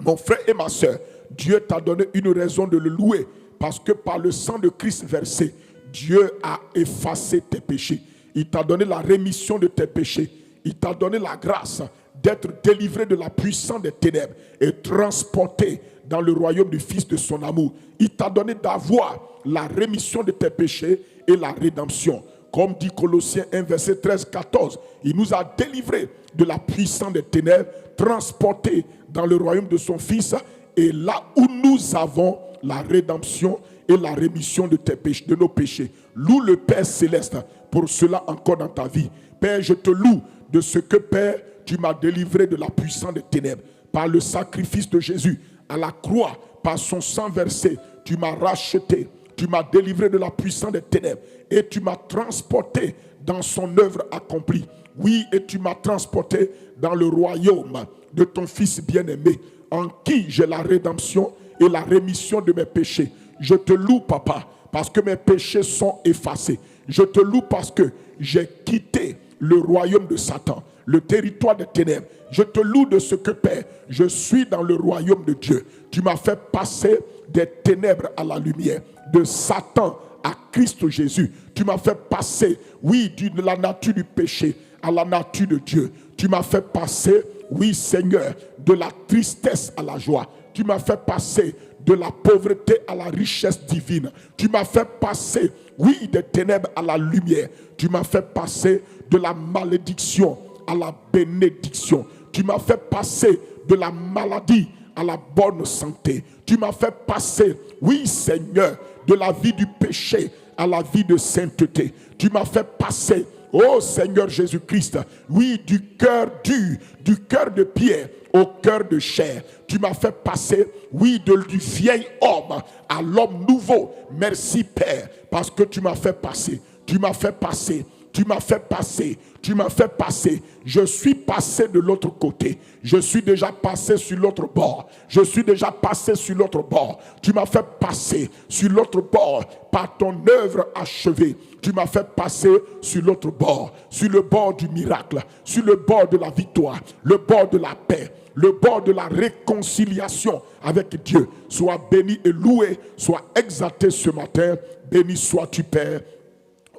Mon frère et ma soeur, Dieu t'a donné une raison de le louer parce que par le sang de Christ versé, Dieu a effacé tes péchés. Il t'a donné la rémission de tes péchés. Il t'a donné la grâce d'être délivré de la puissance des ténèbres et transporté dans le royaume du Fils de son amour. Il t'a donné d'avoir la rémission de tes péchés et la rédemption. Comme dit Colossiens 1, verset 13-14, il nous a délivrés de la puissance des ténèbres, transportés dans le royaume de son Fils, et là où nous avons la rédemption et la rémission de tes péchés, de nos péchés. Loue le Père céleste pour cela encore dans ta vie. Père, je te loue de ce que, Père, tu m'as délivré de la puissance des ténèbres. Par le sacrifice de Jésus à la croix, par son sang versé, tu m'as racheté. Tu m'as délivré de la puissance des ténèbres et tu m'as transporté dans son œuvre accomplie. Oui, et tu m'as transporté dans le royaume de ton Fils bien-aimé, en qui j'ai la rédemption et la rémission de mes péchés. Je te loue, Papa, parce que mes péchés sont effacés. Je te loue parce que j'ai quitté le royaume de Satan, le territoire des ténèbres. Je te loue de ce que, Père, je suis dans le royaume de Dieu. Tu m'as fait passer des ténèbres à la lumière, de Satan à Christ Jésus. Tu m'as fait passer, oui, de la nature du péché à la nature de Dieu. Tu m'as fait passer, oui, Seigneur, de la tristesse à la joie. Tu m'as fait passer de la pauvreté à la richesse divine. Tu m'as fait passer, oui, des ténèbres à la lumière. Tu m'as fait passer de la malédiction à la bénédiction. Tu m'as fait passer de la maladie à la bonne santé. Tu m'as fait passer, oui Seigneur, de la vie du péché à la vie de sainteté. Tu m'as fait passer, oh Seigneur Jésus-Christ, oui, du cœur dur, du cœur de pierre au cœur de chair. Tu m'as fait passer, oui, du vieil homme à l'homme nouveau. Merci Père, parce que tu m'as fait passer. Tu m'as fait passer. Tu m'as fait passer, tu m'as fait passer. Je suis passé de l'autre côté. Je suis déjà passé sur l'autre bord. Je suis déjà passé sur l'autre bord. Tu m'as fait passer sur l'autre bord par ton œuvre achevée. Tu m'as fait passer sur l'autre bord, sur le bord du miracle, sur le bord de la victoire, le bord de la paix, le bord de la réconciliation avec Dieu. Sois béni et loué, sois exalté ce matin. Béni sois-tu, Père,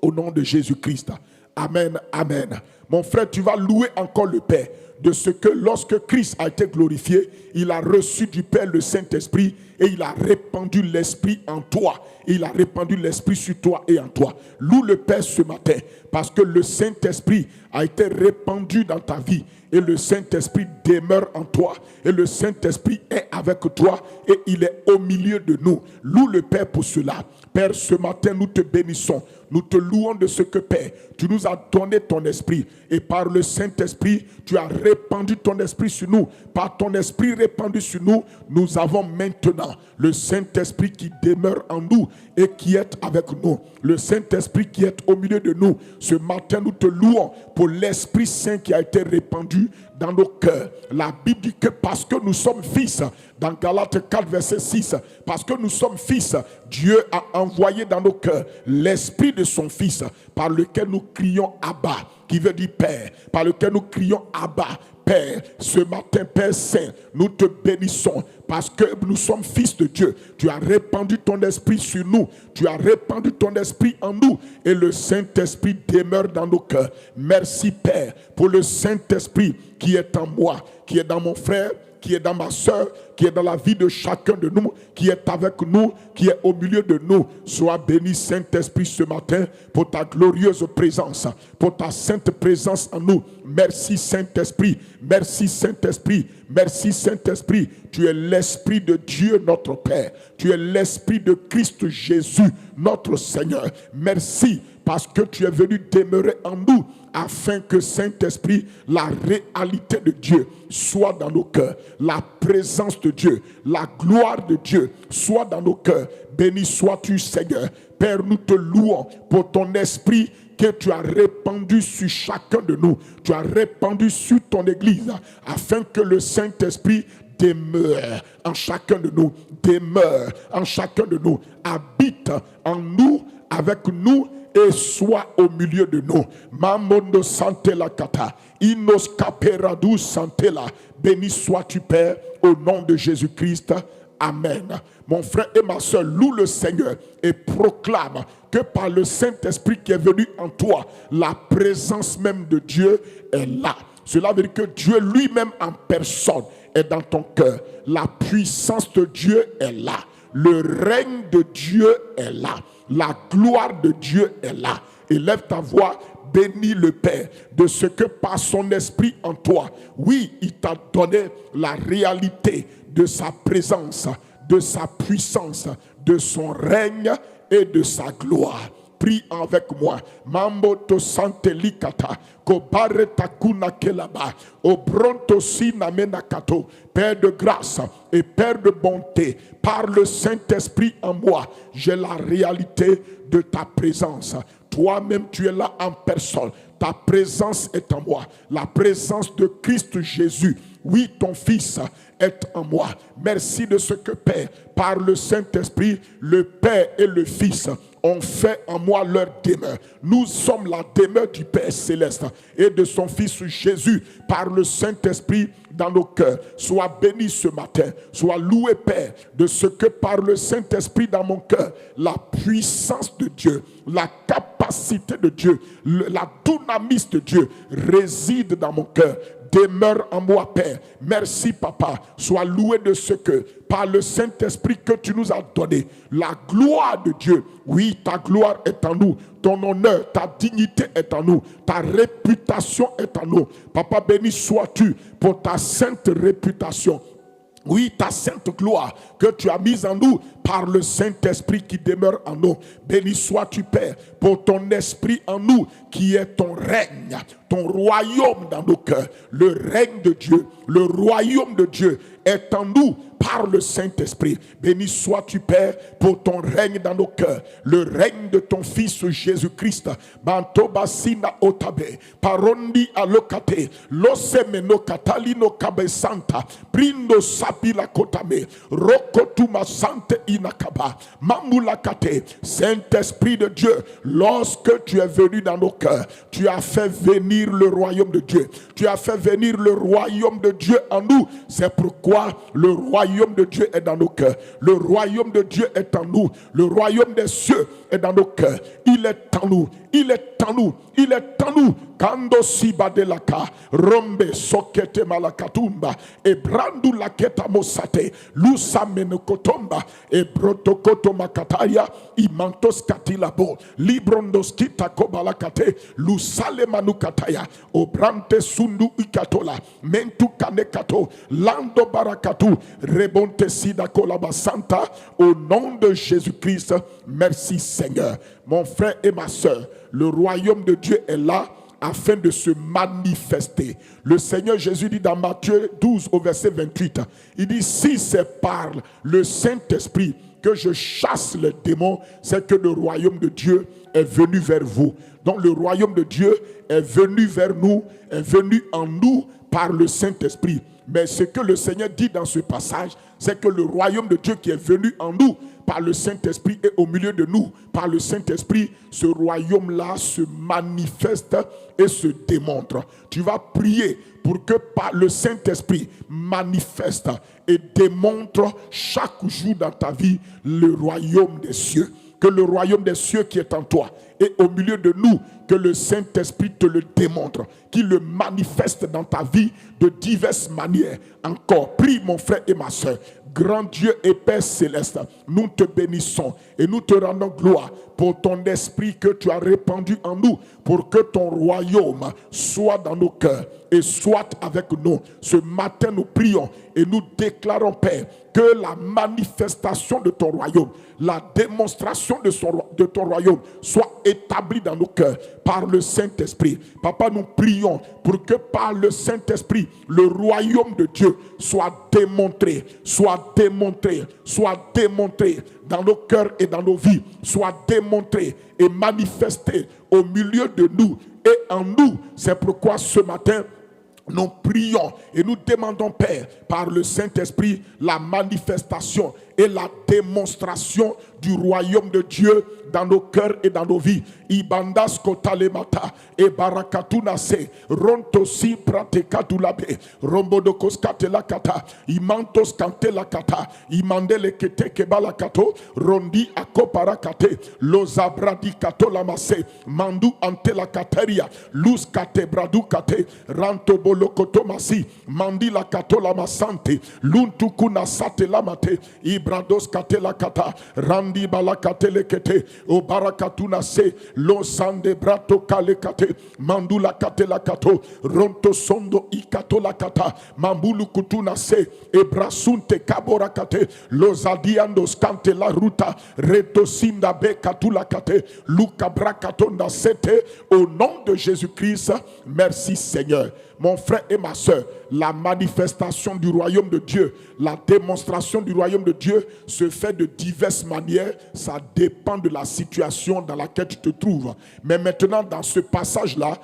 au nom de Jésus-Christ. Amen, amen. Mon frère, tu vas louer encore le Père de ce que lorsque Christ a été glorifié, il a reçu du Père le Saint-Esprit et il a répandu l'Esprit en toi. Il a répandu l'Esprit sur toi et en toi. Loue le Père ce matin parce que le Saint-Esprit a été répandu dans ta vie et le Saint-Esprit demeure en toi et le Saint-Esprit est avec toi et il est au milieu de nous. Loue le Père pour cela. Père, ce matin, nous te bénissons. Nous te louons de ce que, Père, tu nous as donné ton esprit. Et par le Saint-Esprit, tu as répandu ton esprit sur nous. Par ton esprit répandu sur nous, nous avons maintenant le Saint-Esprit qui demeure en nous et qui est avec nous. Le Saint-Esprit qui est au milieu de nous. Ce matin, nous te louons pour l'Esprit Saint qui a été répandu dans nos cœurs. La Bible dit que parce que nous sommes fils, Dans Galates 4, verset 6, parce que nous sommes fils, Dieu a envoyé dans nos cœurs l'esprit de son fils, par lequel nous crions Abba, qui veut dire Père, par lequel nous crions Abba, Père. Ce matin, Père Saint, nous te bénissons parce que nous sommes fils de Dieu. Tu as répandu ton esprit sur nous. Tu as répandu ton esprit en nous. Et le Saint-Esprit demeure dans nos cœurs. Merci, Père, pour le Saint-Esprit qui est en moi, qui est dans mon frère, qui est dans ma soeur, qui est dans la vie de chacun de nous, qui est avec nous, qui est au milieu de nous. Sois béni, Saint-Esprit, ce matin, pour ta glorieuse présence, pour ta sainte présence en nous. Merci, Saint-Esprit. Merci, Saint-Esprit. Merci, Saint-Esprit. Tu es l'Esprit de Dieu, notre Père. Tu es l'Esprit de Christ Jésus, notre Seigneur. Merci, parce que tu es venu demeurer en nous, afin que Saint-Esprit, la réalité de Dieu soit dans nos cœurs. La présence de Dieu, la gloire de Dieu soit dans nos cœurs. Béni sois-tu, Seigneur. Père, nous te louons pour ton esprit que tu as répandu sur chacun de nous. Tu as répandu sur ton Église, afin que le Saint-Esprit demeure en chacun de nous, demeure en chacun de nous, habite en nous, avec nous, et soit au milieu de nous. Mamondo santela kata, inos kaperadu santela. Béni sois-tu, Père, au nom de Jésus-Christ. Amen. Mon frère et ma soeur, loue le Seigneur et proclame que par le Saint-Esprit qui est venu en toi, la présence même de Dieu est là. Cela veut dire que Dieu lui-même en personne est dans ton cœur. La puissance de Dieu est là. Le règne de Dieu est là. La gloire de Dieu est là. Élève ta voix, bénis le Père de ce que par son esprit en toi, oui, il t'a donné la réalité de sa présence, de sa puissance, de son règne et de sa gloire. Prie avec moi. Mambo to sante likata, kobare takuna kelaba, obronto sinamena kato. Père de grâce et Père de bonté, par le Saint-Esprit en moi, j'ai la réalité de ta présence. Toi-même, tu es là en personne. Ta présence est en moi. La présence de Christ Jésus. Oui, ton Fils est en moi. Merci de ce que, Père, par le Saint-Esprit, le Père et le Fils ont fait en moi leur demeure. Nous sommes la demeure du Père céleste et de son Fils Jésus par le Saint-Esprit dans nos cœurs. Sois béni ce matin. Sois loué, Père, de ce que par le Saint-Esprit dans mon cœur, la puissance de Dieu, la capacité de Dieu, la dynamis de Dieu réside dans mon cœur. Demeure en moi, Père. Merci, Papa. Sois loué de ce que, par le Saint-Esprit que tu nous as donné, la gloire de Dieu, oui, ta gloire est en nous. Ton honneur, ta dignité est en nous. Ta réputation est en nous. Papa, béni sois-tu pour ta sainte réputation. Oui, ta sainte gloire que tu as mise en nous par le Saint-Esprit qui demeure en nous. Béni sois-tu, Père, pour ton esprit en nous qui est ton règne, ton royaume dans nos cœurs. Le règne de Dieu, le royaume de Dieu est en nous par le Saint-Esprit. Béni sois-tu, Père, pour ton règne dans nos cœurs. Le règne de ton Fils Jésus-Christ. Bantobasina otabe, parondi alokate, losemeno katalino kabesanta, prindo sapila kotame, rokotuma sante inakaba, mamulakate. Saint-Esprit de Dieu, lorsque tu es venu dans nos cœurs, tu as fait venir le royaume de Dieu. Tu as fait venir le royaume de Dieu en nous. C'est pourquoi le royaume de Dieu est dans nos cœurs. Le royaume de Dieu est en nous. Le royaume des cieux est dans nos cœurs. Il est en nous. Il est en nous. Il est en nous. Kando sibadelaka, rombe sokete malakatumba, e brandu laketa mosate, lusa menokotomba, e brotokoto makataya, imantos katilabo, librondos kita kobalakate, lusale manukataya, obrante sundu ikatola, mentu kanekato, lando barakatu, rebonte sida kolabasanta, au nom de Jésus-Christ. Merci Seigneur. Mon frère et ma soeur, le royaume de Dieu est là afin de se manifester. Le Seigneur Jésus dit dans Matthieu 12 au verset 28, il dit, si c'est par le Saint-Esprit que je chasse les démons, c'est que le royaume de Dieu est venu vers vous. Donc le royaume de Dieu est venu vers nous, est venu en nous par le Saint-Esprit. Mais ce que le Seigneur dit dans ce passage, c'est que le royaume de Dieu qui est venu en nous par le Saint-Esprit et au milieu de nous, par le Saint-Esprit, ce royaume-là se manifeste et se démontre. Tu vas prier pour que par le Saint-Esprit manifeste et démontre chaque jour dans ta vie le royaume des cieux. Que le royaume des cieux qui est en toi et au milieu de nous, que le Saint-Esprit te le démontre, qu'il le manifeste dans ta vie de diverses manières. Encore, prie mon frère et ma soeur. Grand Dieu et Père céleste, nous te bénissons et nous te rendons gloire pour ton esprit que tu as répandu en nous, pour que ton royaume soit dans nos cœurs et soit avec nous. Ce matin, nous prions et nous déclarons, Père, que la manifestation de ton royaume, la démonstration de ton royaume soit établie dans nos cœurs par le Saint-Esprit. Papa, nous prions pour que par le Saint-Esprit, le royaume de Dieu soit démontré, soit démontré, soit démontré dans nos cœurs et dans nos vies, soit démontré et manifesté au milieu de nous et en nous. C'est pourquoi ce matin, nous prions et nous demandons, Père, par le Saint-Esprit, la manifestation et la démonstration du royaume de Dieu dans nos cœurs et dans nos vies. Ibandas kotalemata e barakatunase rontosi pratekatulabe rombodokos katelakata imantos kantelakata imandele kete kebalakato rondi akoparakate lozabradi katolamase mandu antelakateria luz katebradu kate rantobolokotomasi mandila katolamasante luntukuna satelamate ibrados katelakata randi balakatelekete o barakatuna se lo sande brato kalekate mandula katela kato ronto sondo ikato la kata mambulu kutuna se ebrasunte kabora kate lo zadiando skante la ruta reto sinda be katula kate luka brakatonda sete. Au nom de Jésus-Christ, merci Seigneur. Mon frère et ma soeur, la manifestation du royaume de Dieu, la démonstration du royaume de Dieu se fait de diverses manières. Ça dépend de la situation dans laquelle tu te trouves. Mais maintenant, dans ce passage-là,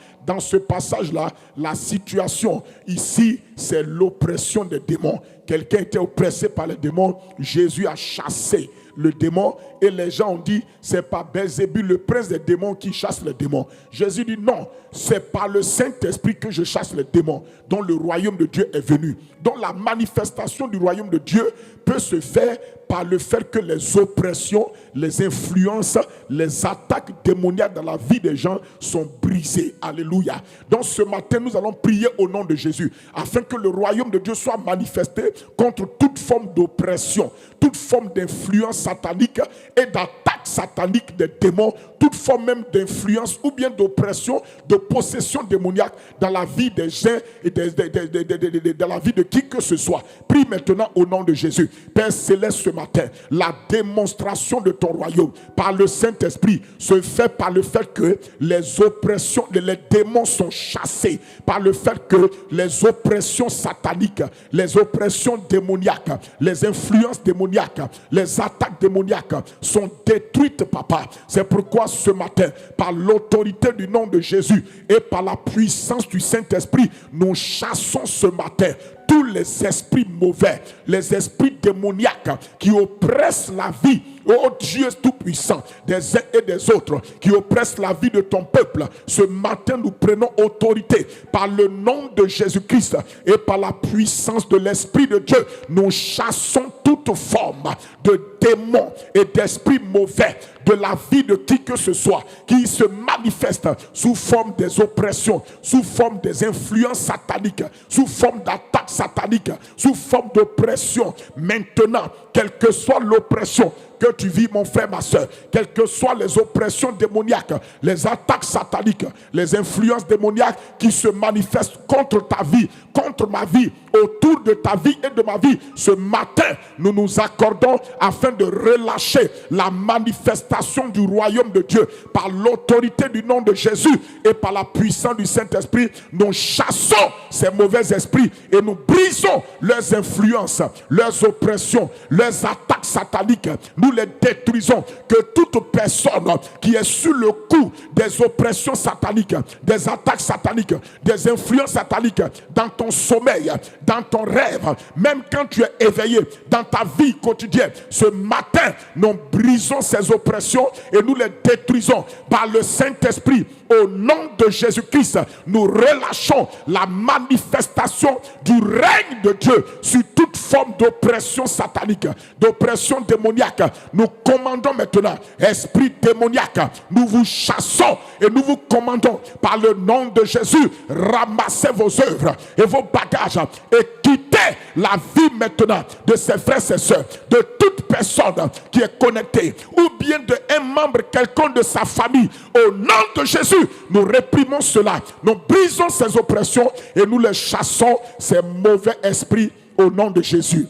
la situation ici, c'est l'oppression des démons. Quelqu'un était oppressé par les démons. Jésus a chassé le démon et les gens ont dit c'est pas Belzébul, le prince des démons, qui chasse les démons. Jésus dit non, c'est par le Saint-Esprit que je chasse les démons, dont le royaume de Dieu est venu. Donc la manifestation du royaume de Dieu peut se faire par le fait que les oppressions, les influences, les attaques démoniaques dans la vie des gens sont brisées. Alléluia. Donc ce matin, nous allons prier au nom de Jésus afin que le royaume de Dieu soit manifesté contre toute forme d'oppression, toute forme d'influence satanique et d'attaque satanique des démons, toute forme même d'influence ou bien d'oppression, de possession démoniaque dans la vie des gens et dans la vie de qui que ce soit. Prie maintenant au nom de Jésus. Père céleste, ce matin, la démonstration de ton royaume par le Saint-Esprit se fait par le fait que les oppressions, les démons sont chassés, par le fait que les oppressions sataniques, les oppressions démoniaques, les influences démoniaques, les attaques démoniaques sont détruites, papa. C'est pourquoi ce matin, par l'autorité du nom de Jésus et par la puissance du Saint-Esprit, nous chassons ce matin tous les esprits mauvais, les esprits démoniaques qui oppressent la vie, oh Dieu tout-puissant, des uns et des autres, qui oppressent la vie de ton peuple. Ce matin, nous prenons autorité par le nom de Jésus-Christ et par la puissance de l'Esprit de Dieu. Nous chassons toute forme de démons et d'esprits mauvais de la vie de qui que ce soit qui se manifeste sous forme des oppressions, sous forme des influences sataniques, sous forme d'attaques sataniques, sous forme d'oppression. Maintenant, quelle que soit l'oppression que tu vis, mon frère, ma soeur, quelles que soient les oppressions démoniaques, les attaques sataniques, les influences démoniaques qui se manifestent contre ta vie, contre ma vie, autour de ta vie et de ma vie, ce matin, nous nous accordons afin de relâcher la manifestation du royaume de Dieu par l'autorité du nom de Jésus et par la puissance du Saint-Esprit. Nous chassons ces mauvais esprits et nous brisons leurs influences, leurs oppressions, leurs attaques sataniques. Nous les détruisons. Que toute personne qui est sous le coup des oppressions sataniques, des attaques sataniques, des influences sataniques dans ton sommeil dans ton rêve, même quand tu es éveillé, dans ta vie quotidienne, ce matin, nous brisons ces oppressions et nous les détruisons par le Saint-Esprit. Au nom de Jésus-Christ, nous relâchons la manifestation du règne de Dieu sur toute forme d'oppression satanique, d'oppression démoniaque. Nous commandons maintenant, esprit démoniaque, nous vous chassons et nous vous commandons par le nom de Jésus, ramassez vos œuvres et vos bagages et quittez la vie maintenant de ses frères et ses sœurs, de toute personne qui est connectée ou bien d'un membre quelconque de sa famille. Au nom de Jésus, nous réprimons cela, nous brisons ces oppressions et nous les chassons, ces mauvais esprits, au nom de Jésus.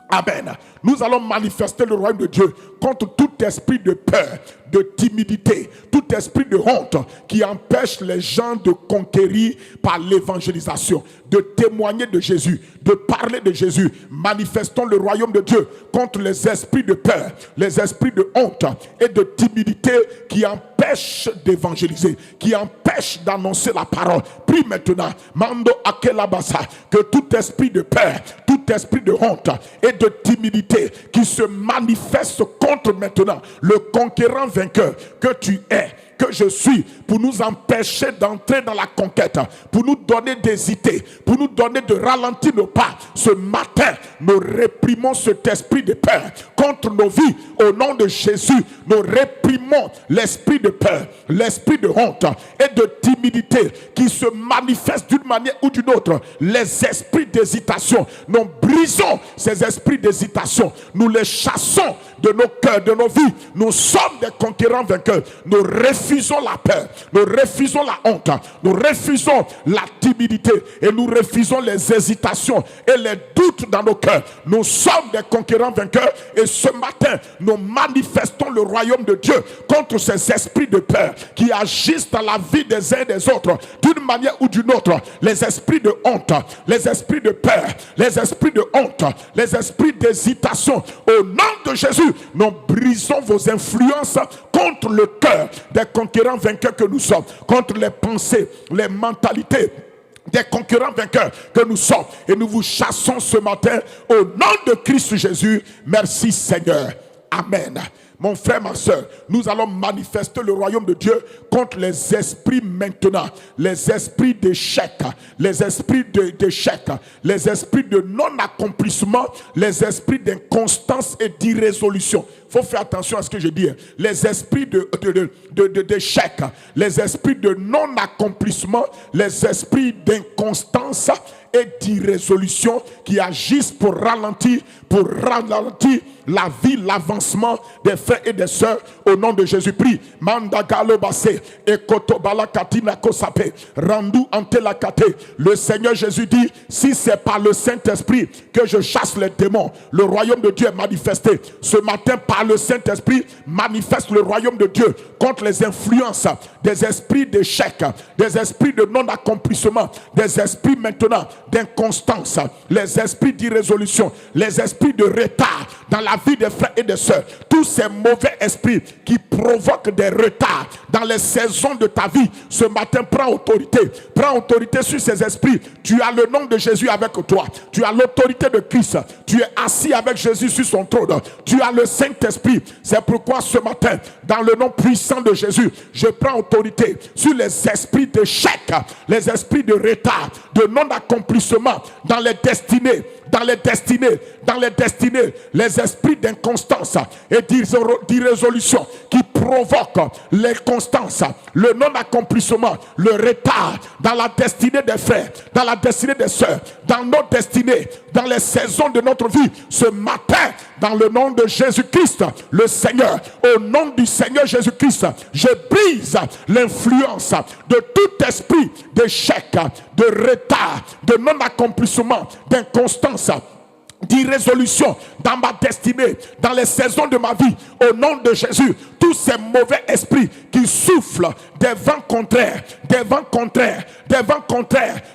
Amen. Nous allons manifester le royaume de Dieu contre tout esprit de peur, de timidité, tout esprit de honte qui empêche les gens de conquérir par l'évangélisation, de témoigner de Jésus, de parler de Jésus. Manifestons le royaume de Dieu contre les esprits de peur, les esprits de honte et de timidité qui empêchent d'évangéliser, qui empêchent d'annoncer la parole. Prie maintenant, Mando Akelabasa, que tout esprit de peur, tout esprit de honte et de timidité qui se manifeste contre maintenant le conquérant vainqueur que tu es, que je suis, pour nous empêcher d'entrer dans la conquête, pour nous donner d'hésiter, pour nous donner de ralentir nos pas. Ce matin, nous réprimons cet esprit de peur contre nos vies. Au nom de Jésus, nous réprimons l'esprit de peur, l'esprit de honte et de timidité qui se manifeste d'une manière ou d'une autre. Les esprits d'hésitation, nous brisons ces esprits d'hésitation. Nous les chassons de nos cœurs, de nos vies. Nous sommes des conquérants vainqueurs. Nous refusons la peur, nous refusons la honte, nous refusons la timidité et nous refusons les hésitations et les doutes dans nos cœurs. Nous sommes des conquérants vainqueurs et ce matin, nous manifestons le royaume de Dieu contre ces esprits de peur qui agissent dans la vie des uns et des autres d'une manière ou d'une autre. Les esprits de honte, les esprits de peur, les esprits de honte, les esprits d'hésitation. Au nom de Jésus, nous brisons vos influences contre le cœur des conquérants vainqueurs que nous sommes, contre les pensées, les mentalités des conquérants vainqueurs que nous sommes. Et nous vous chassons ce matin au nom de Christ Jésus. Merci Seigneur. Amen. Mon frère, ma soeur, nous allons manifester le royaume de Dieu contre les esprits maintenant, les esprits d'échec, les esprits d'échec, les esprits de non-accomplissement, les esprits d'inconstance et d'irrésolution. Il faut faire attention à ce que je dis. Les esprits d'échec, les esprits de non-accomplissement, les esprits d'inconstance et d'irrésolution qui agissent pour ralentir la vie, l'avancement des frères et des sœurs. Au nom de Jésus, prie. Mandagalo basse et kotobala katina kosape randu ante la kate. Le Seigneur Jésus dit, si c'est par le Saint-Esprit que je chasse les démons, le royaume de Dieu est manifesté. Ce matin, par le Saint-Esprit, manifeste le royaume de Dieu contre les influences des esprits d'échec, des esprits de non-accomplissement, des esprits maintenant d'inconstance, les esprits d'irrésolution, les esprits de retard dans la vie des frères et des sœurs. Tous ces mauvais esprits qui provoquent des retards dans les saisons de ta vie, ce matin, prends autorité. Prends autorité sur ces esprits. Tu as le nom de Jésus avec toi. Tu as l'autorité de Christ. Tu es assis avec Jésus sur son trône. Tu as le Saint-Esprit. C'est pourquoi ce matin, dans le nom puissant de Jésus, je prends autorité sur les esprits d'échec, les esprits de retard, de non-accomplissement dans les destinées, les esprits d'inconstance et d'irrésolution qui provoquent l'inconstance, le non-accomplissement, le retard dans la destinée des frères, dans la destinée des sœurs, dans nos destinées, dans les saisons de notre vie. Ce matin, dans le nom de Jésus-Christ, le Seigneur, au nom du Seigneur Jésus-Christ, je brise l'influence de tout esprit d'échec, de retard, de non-accomplissement, d'inconstance, d'irrésolution dans ma destinée, dans les saisons de ma vie. Au nom de Jésus, tous ces mauvais esprits qui soufflent des vents contraires,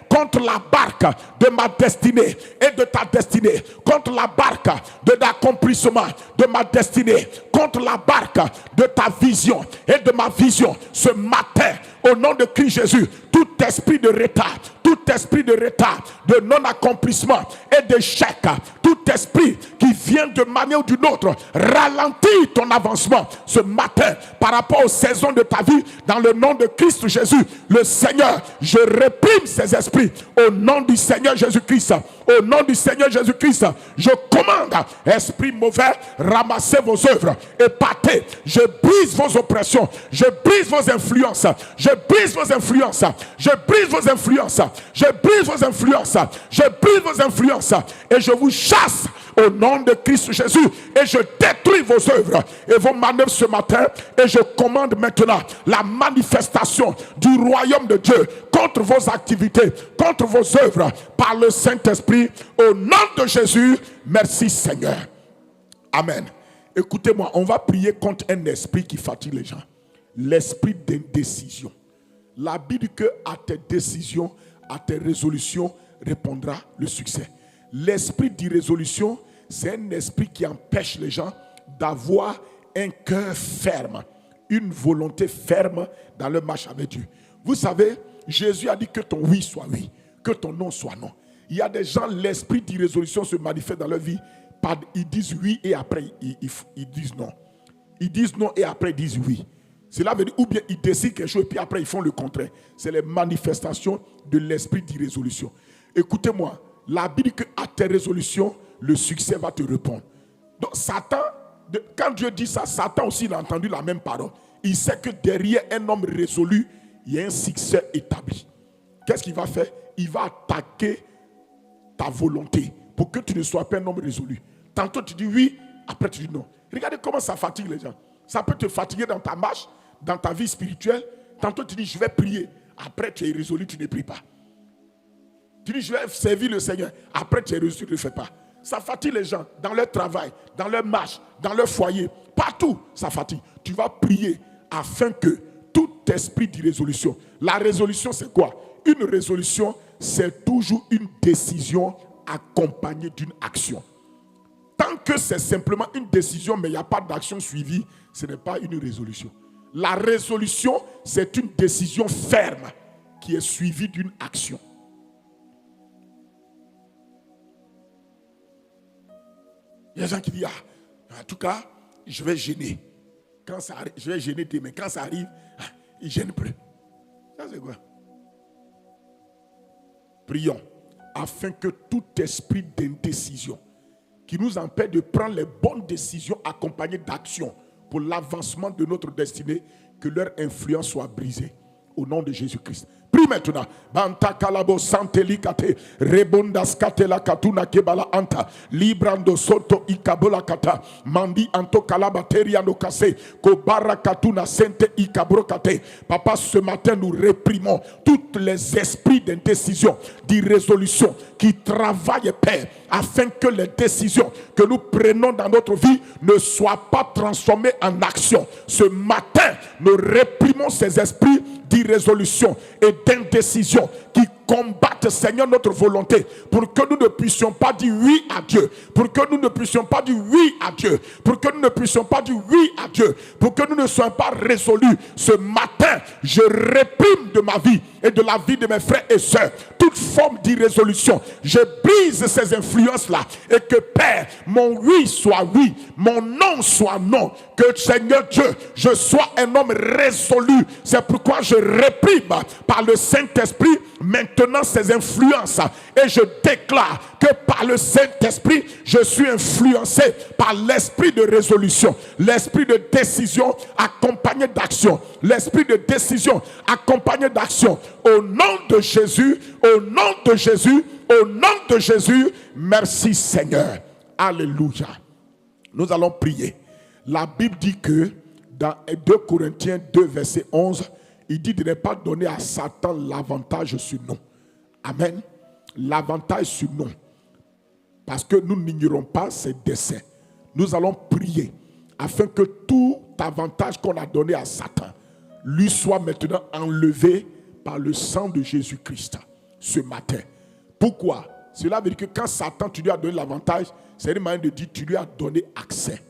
contre la barque de ma destinée et de ta destinée, contre la barque de l'accomplissement de ma destinée, contre la barque de ta vision et de ma vision. Ce matin, au nom de Christ Jésus, tout esprit de retard, de non-accomplissement et d'échec, tout esprit qui vient de manière ou d'une autre ralentir ton avancement ce matin par rapport aux saisons de ta vie, dans le nom de Christ Jésus, le Seigneur, je réprime ces esprits au nom du Seigneur Jésus-Christ. Au nom du Seigneur Jésus-Christ, je commande, esprit mauvais, ramassez vos œuvres et partez. Je brise vos oppressions, je brise vos influences, je brise vos influences, je brise vos influences, je brise vos influences, je brise vos influences et je vous chasse au nom de Christ Jésus et je détruis vos œuvres et vos manœuvres ce matin et je commande maintenant la manifestation du royaume de Dieu contre vos activités, contre vos œuvres par le Saint-Esprit au nom de Jésus. Merci Seigneur. Amen. Écoutez-moi, on va prier contre un esprit qui fatigue les gens. L'esprit d'indécision. La Bible dit que à tes décisions, à tes résolutions répondra le succès. L'esprit d'irrésolution, c'est un esprit qui empêche les gens d'avoir un cœur ferme, une volonté ferme dans leur marche avec Dieu. Vous savez, Jésus a dit que ton oui soit oui, que ton non soit non. Il y a des gens, l'esprit d'irrésolution se manifeste dans leur vie. Ils disent oui et après ils disent non. Ils disent non et après ils disent oui. Cela veut dire, ou bien ils décident quelque chose et puis après ils font le contraire. C'est les manifestations de l'esprit d'irrésolution. Écoutez-moi, la Bible dit qu'à tes résolutions, le succès va te répondre. Donc Satan, quand Dieu dit ça, Satan aussi il a entendu la même parole. Il sait que derrière un homme résolu, il y a un succès établi. Qu'est-ce qu'il va faire? Il va attaquer ta volonté pour que tu ne sois pas un homme résolu. Tantôt tu dis oui, après tu dis non. Regardez comment ça fatigue les gens. Ça peut te fatiguer dans ta marche, dans ta vie spirituelle. Tantôt tu dis je vais prier. Après tu es résolu, tu ne pries pas. Tu dis je vais servir le Seigneur. Après tu es résolu, tu ne le fais pas. Ça fatigue les gens dans leur travail, dans leur marche, dans leur foyer. Partout ça fatigue. Tu vas prier afin que tout esprit d'irrésolution. La résolution c'est quoi? Une résolution c'est toujours une décision accompagnée d'une action. Tant que c'est simplement une décision, mais il n'y a pas d'action suivie, ce n'est pas une résolution. La résolution, c'est une décision ferme qui est suivie d'une action. Il y a des gens qui disent, en tout cas, je vais gêner. Quand ça arrive, je vais gêner demain. Quand ça arrive, ils ne gênent plus. Ça, c'est quoi? Prions afin que tout esprit d'indécision qui nous empêche de prendre les bonnes décisions accompagnées d'actions pour l'avancement de notre destinée, que leur influence soit brisée au nom de Jésus-Christ. Prie maintenant. Banta kalabo santelikate rebondas katela katuna kebala anta librando soto ikabola kata mandi anto kalabateria no kase kobara katuna sente ikabrokate. Papa, ce matin nous réprimons tous les esprits d'indécision, d'irrésolution qui travaillent, Père, afin que les décisions que nous prenons dans notre vie ne soient pas transformées en action. Ce matin, nous réprimons ces esprits d'irrésolution et d'indécision qui combattent, Seigneur, notre volonté pour que nous ne puissions pas dire oui à Dieu, pour que nous ne puissions pas dire oui à Dieu, pour que nous ne puissions pas dire oui à Dieu, pour que nous ne soyons pas résolus. Ce matin, je réprime de ma vie et de la vie de mes frères et sœurs toute forme d'irrésolution. Je brise ces influences-là et que, Père, mon oui soit oui, mon non soit non. Que, Seigneur Dieu, je sois un homme résolu. C'est pourquoi je réprime par le Saint-Esprit maintenant ces influences et je déclare que par le Saint-Esprit je suis influencé par l'esprit de résolution, l'esprit de décision accompagné d'action, l'esprit de décision accompagné d'action. Au nom de Jésus, au nom de Jésus, au nom de Jésus, merci Seigneur. Alléluia. Nous allons prier. La Bible dit que dans 2 Corinthiens 2 verset 11, il dit de ne pas donner à Satan l'avantage sur nous. Amen. L'avantage sur nous. Parce que nous n'ignorons pas ses desseins. Nous allons prier afin que tout avantage qu'on a donné à Satan lui soit maintenant enlevé par le sang de Jésus-Christ ce matin. Pourquoi? Cela veut dire que quand Satan, tu lui as donné l'avantage, c'est une manière de dire tu lui as donné accès.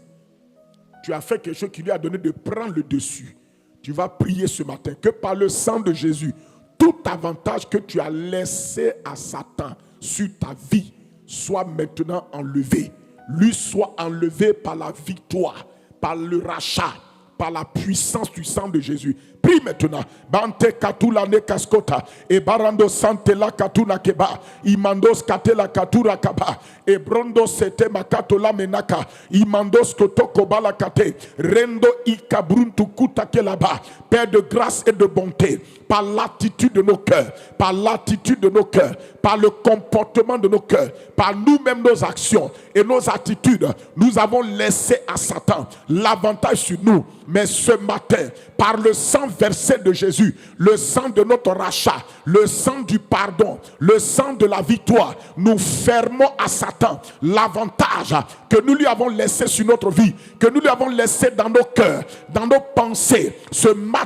Tu as fait quelque chose qui lui a donné de prendre le dessus. Tu vas prier ce matin que par le sang de Jésus, tout tout avantage que tu as laissé à Satan sur ta vie soit maintenant enlevé. Lui soit enlevé par la victoire, par le rachat, par la puissance du sang de Jésus. Prie maintenant. Bante katula ne kaskota. E barando sante la katuna keba. Imandos katela katura kaba. E brondo sete makatola menaka. Imandos kotoko bala kate. Rendo ikabruntu kuta kelaba. Père de grâce et de bonté, par l'attitude de nos cœurs, par l'attitude de nos cœurs, par le comportement de nos cœurs, par nous-mêmes nos actions et nos attitudes, nous avons laissé à Satan l'avantage sur nous. Mais ce matin, par le sang versé de Jésus, le sang de notre rachat, le sang du pardon, le sang de la victoire, nous fermons à Satan l'avantage que nous lui avons laissé sur notre vie, que nous lui avons laissé dans nos cœurs, dans nos pensées. Ce matin,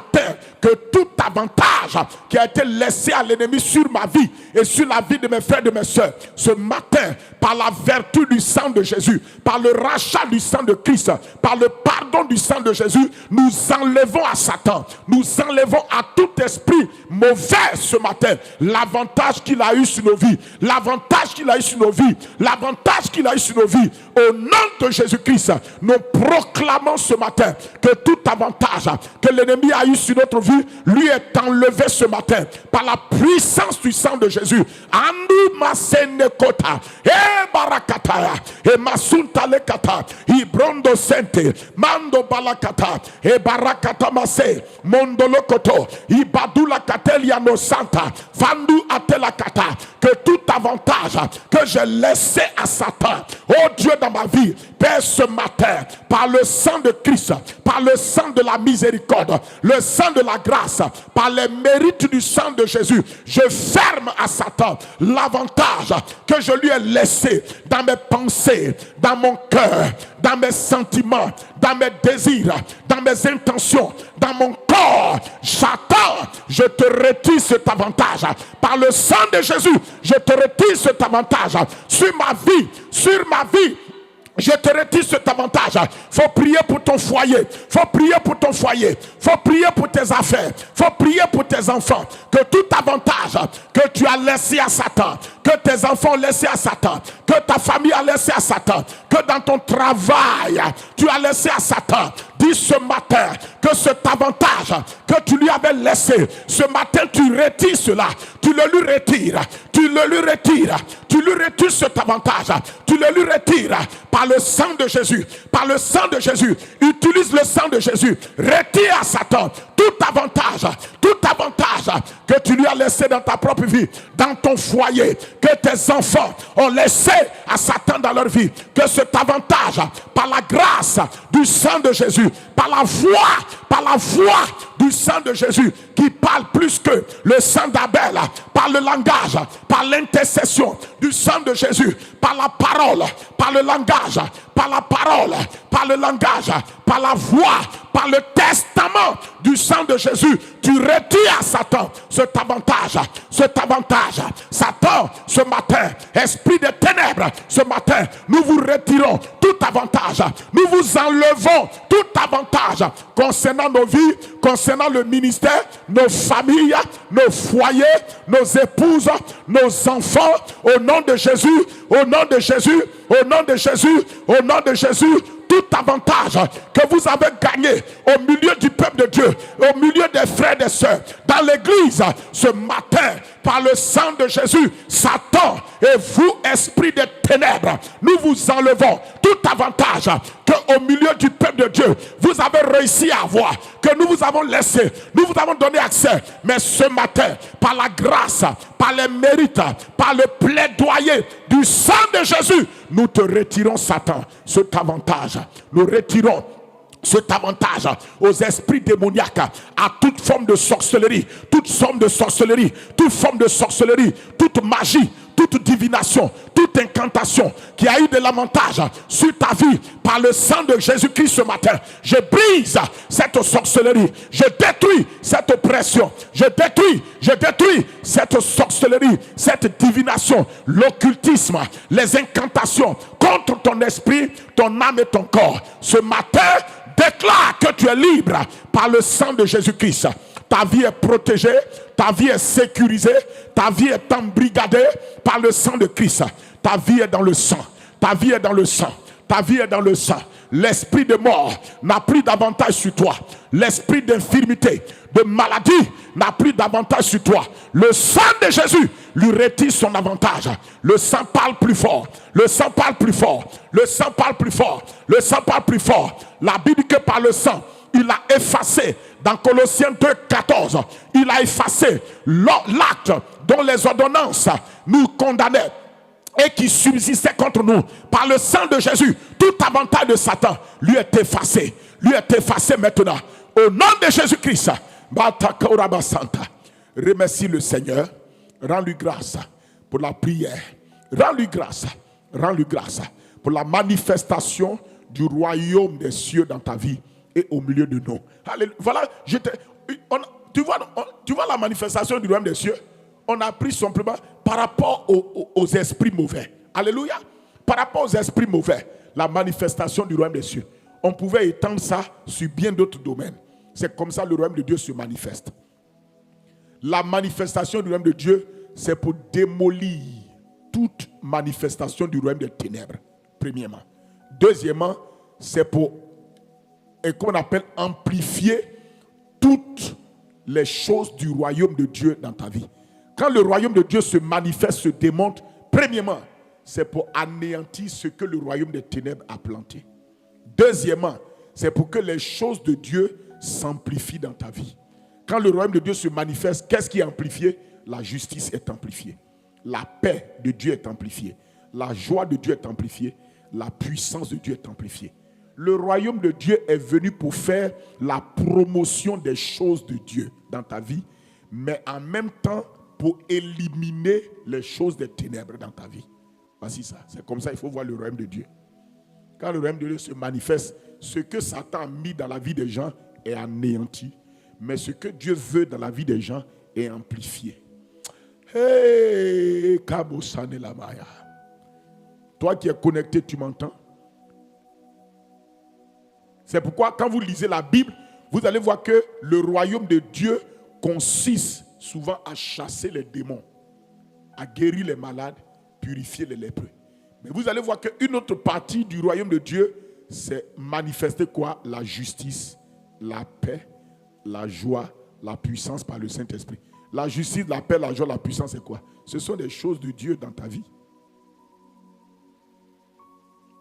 que tout avantage qui a été laissé à l'ennemi sur ma vie et sur la vie de mes frères et de mes soeurs, ce matin, par la vertu du sang de Jésus, par le rachat du sang de Christ, par le pardon du sang de Jésus, nous enlevons à Satan, nous enlevons à tout esprit mauvais ce matin l'avantage qu'il a eu sur nos vies, l'avantage qu'il a eu sur nos vies, l'avantage qu'il a eu sur nos vies. Au nom de Jésus-Christ, nous proclamons ce matin que tout avantage que l'ennemi a eu sur notre vie lui est enlevé ce matin par la puissance du sang de Jésus. Andu masenekota e barakata e masunta lekata ibrondo sente mando balakata e barakata mase mondolokoto ibadula katelia no santa fandu atelakata. Que tout avantage que j'ai laissé à Satan, oh Dieu, dans ma vie, Père, ce matin, par le sang de Christ, par le sang de la miséricorde, le sang de la grâce, par les mérites du sang de Jésus, je ferme à Satan l'avantage que je lui ai laissé dans mes pensées, dans mon cœur, dans mes sentiments, dans mes désirs, dans mes intentions, dans mon corps. Satan, je te retire cet avantage. Par le sang de Jésus, je te retire cet avantage. Sur ma vie, je te retire cet avantage. Faut prier pour ton foyer. Faut prier pour ton foyer. Faut prier pour tes affaires. Faut prier pour tes enfants. Que tout avantage que tu as laissé à Satan, que tes enfants ont laissé à Satan, que ta famille a laissé à Satan, que dans ton travail, tu as laissé à Satan. Dis ce matin que cet avantage que tu lui avais laissé, ce matin tu retires cela. Tu le lui retires. Tu le lui retires. Tu lui retires cet avantage. Tu le lui retires par le sang de Jésus. Par le sang de Jésus. Utilise le sang de Jésus. Retire à Satan tout avantage que tu lui as laissé dans ta propre vie, dans ton foyer, que tes enfants ont laissé à Satan dans leur vie. Que cet avantage, par la grâce du sang de Jésus, par la voix du sang de Jésus qui parle plus que le sang d'Abel, par le langage, par l'intercession du sang de Jésus, par la parole, par le langage, par la parole, par le langage, par la voix, par le testament du sang de Jésus, tu retires à Satan cet avantage. Satan, ce matin, esprit de ténèbres, ce matin, nous vous retirons tout avantage. Nous vous enlevons tout avantage concernant nos vies, concernant le ministère, nos familles, nos foyers, nos épouses, nos enfants, au nom de Jésus, au nom de Jésus, au nom de Jésus, au nom de Jésus. Tout avantage que vous avez gagné au milieu du peuple de Dieu, au milieu des frères et des sœurs, dans l'église, ce matin, par le sang de Jésus, Satan et vous, esprit de ténèbres, nous vous enlevons tout avantage que au milieu du peuple de Dieu, vous avez réussi à avoir, que nous vous avons laissé, nous vous avons donné accès. Mais ce matin, par la grâce, par les mérites, par le plaidoyer du sang de Jésus, nous te retirons, Satan, cet avantage. Nous retirons cet avantage aux esprits démoniaques, à toute forme de sorcellerie, toute forme de sorcellerie, toute forme de sorcellerie, toute magie, toute divination, toute incantation qui a eu de l'avantage sur ta vie par le sang de Jésus-Christ ce matin. Je brise cette sorcellerie, je détruis cette oppression, je détruis cette sorcellerie, cette divination, l'occultisme, les incantations contre ton esprit, ton âme et ton corps. Ce matin, déclare que tu es libre par le sang de Jésus-Christ. ta vie est protégée, ta vie est sécurisée, ta vie est embrigadée par le sang de Christ. Ta vie est dans le sang, ta vie est dans le sang, ta vie est dans le sang. L'esprit de mort n'a plus d'avantage sur toi. L'esprit d'infirmité, de maladie n'a plus d'avantage sur toi. Le sang de Jésus lui retire son avantage. Le sang parle plus fort. Le sang parle plus fort. Le sang parle plus fort. Le sang parle plus fort. La Bible dit que par le sang, il a effacé, dans Colossiens 2,14, il a effacé l'acte dont les ordonnances nous condamnaient et qui subsistait contre nous. Par le sang de Jésus, tout avantage de Satan lui est effacé. Lui est effacé maintenant. Au nom de Jésus-Christ, remercie le Seigneur. Rends-lui grâce pour la prière. Rends-lui grâce. Rends-lui grâce pour la manifestation du royaume des cieux dans ta vie et au milieu de nous. Alléluia. Voilà, tu vois la manifestation du royaume des cieux. On a pris simplement par rapport aux esprits mauvais. Alléluia. Par rapport aux esprits mauvais, la manifestation du royaume des cieux. On pouvait étendre ça sur bien d'autres domaines. C'est comme ça que le royaume de Dieu se manifeste. La manifestation du royaume de Dieu, c'est pour démolir toute manifestation du royaume des ténèbres, premièrement. Deuxièmement, c'est pour, et qu'on appelle, amplifier toutes les choses du royaume de Dieu dans ta vie. Quand le royaume de Dieu se manifeste, se démontre, premièrement, c'est pour anéantir ce que le royaume des ténèbres a planté. Deuxièmement, c'est pour que les choses de Dieu s'amplifient dans ta vie. Quand le royaume de Dieu se manifeste, qu'est-ce qui est amplifié? La justice est amplifiée. La paix de Dieu est amplifiée. La joie de Dieu est amplifiée. La puissance de Dieu est amplifiée. Le royaume de Dieu est venu pour faire la promotion des choses de Dieu dans ta vie, mais en même temps pour éliminer les choses des ténèbres dans ta vie. Voici ça. C'est comme ça qu'il faut voir le royaume de Dieu. Quand le royaume de Dieu se manifeste, ce que Satan a mis dans la vie des gens est anéanti. Mais ce que Dieu veut dans la vie des gens est amplifié. Hey, Kabosane la Maya. Toi qui es connecté, tu m'entends? C'est pourquoi quand vous lisez la Bible, vous allez voir que le royaume de Dieu consiste souvent à chasser les démons, à guérir les malades, purifier les lépreux. Mais vous allez voir qu'une autre partie du royaume de Dieu, c'est manifester quoi? La justice, la paix, la joie, la puissance par le Saint-Esprit. La justice, la paix, la joie, la puissance, c'est quoi? Ce sont des choses de Dieu dans ta vie.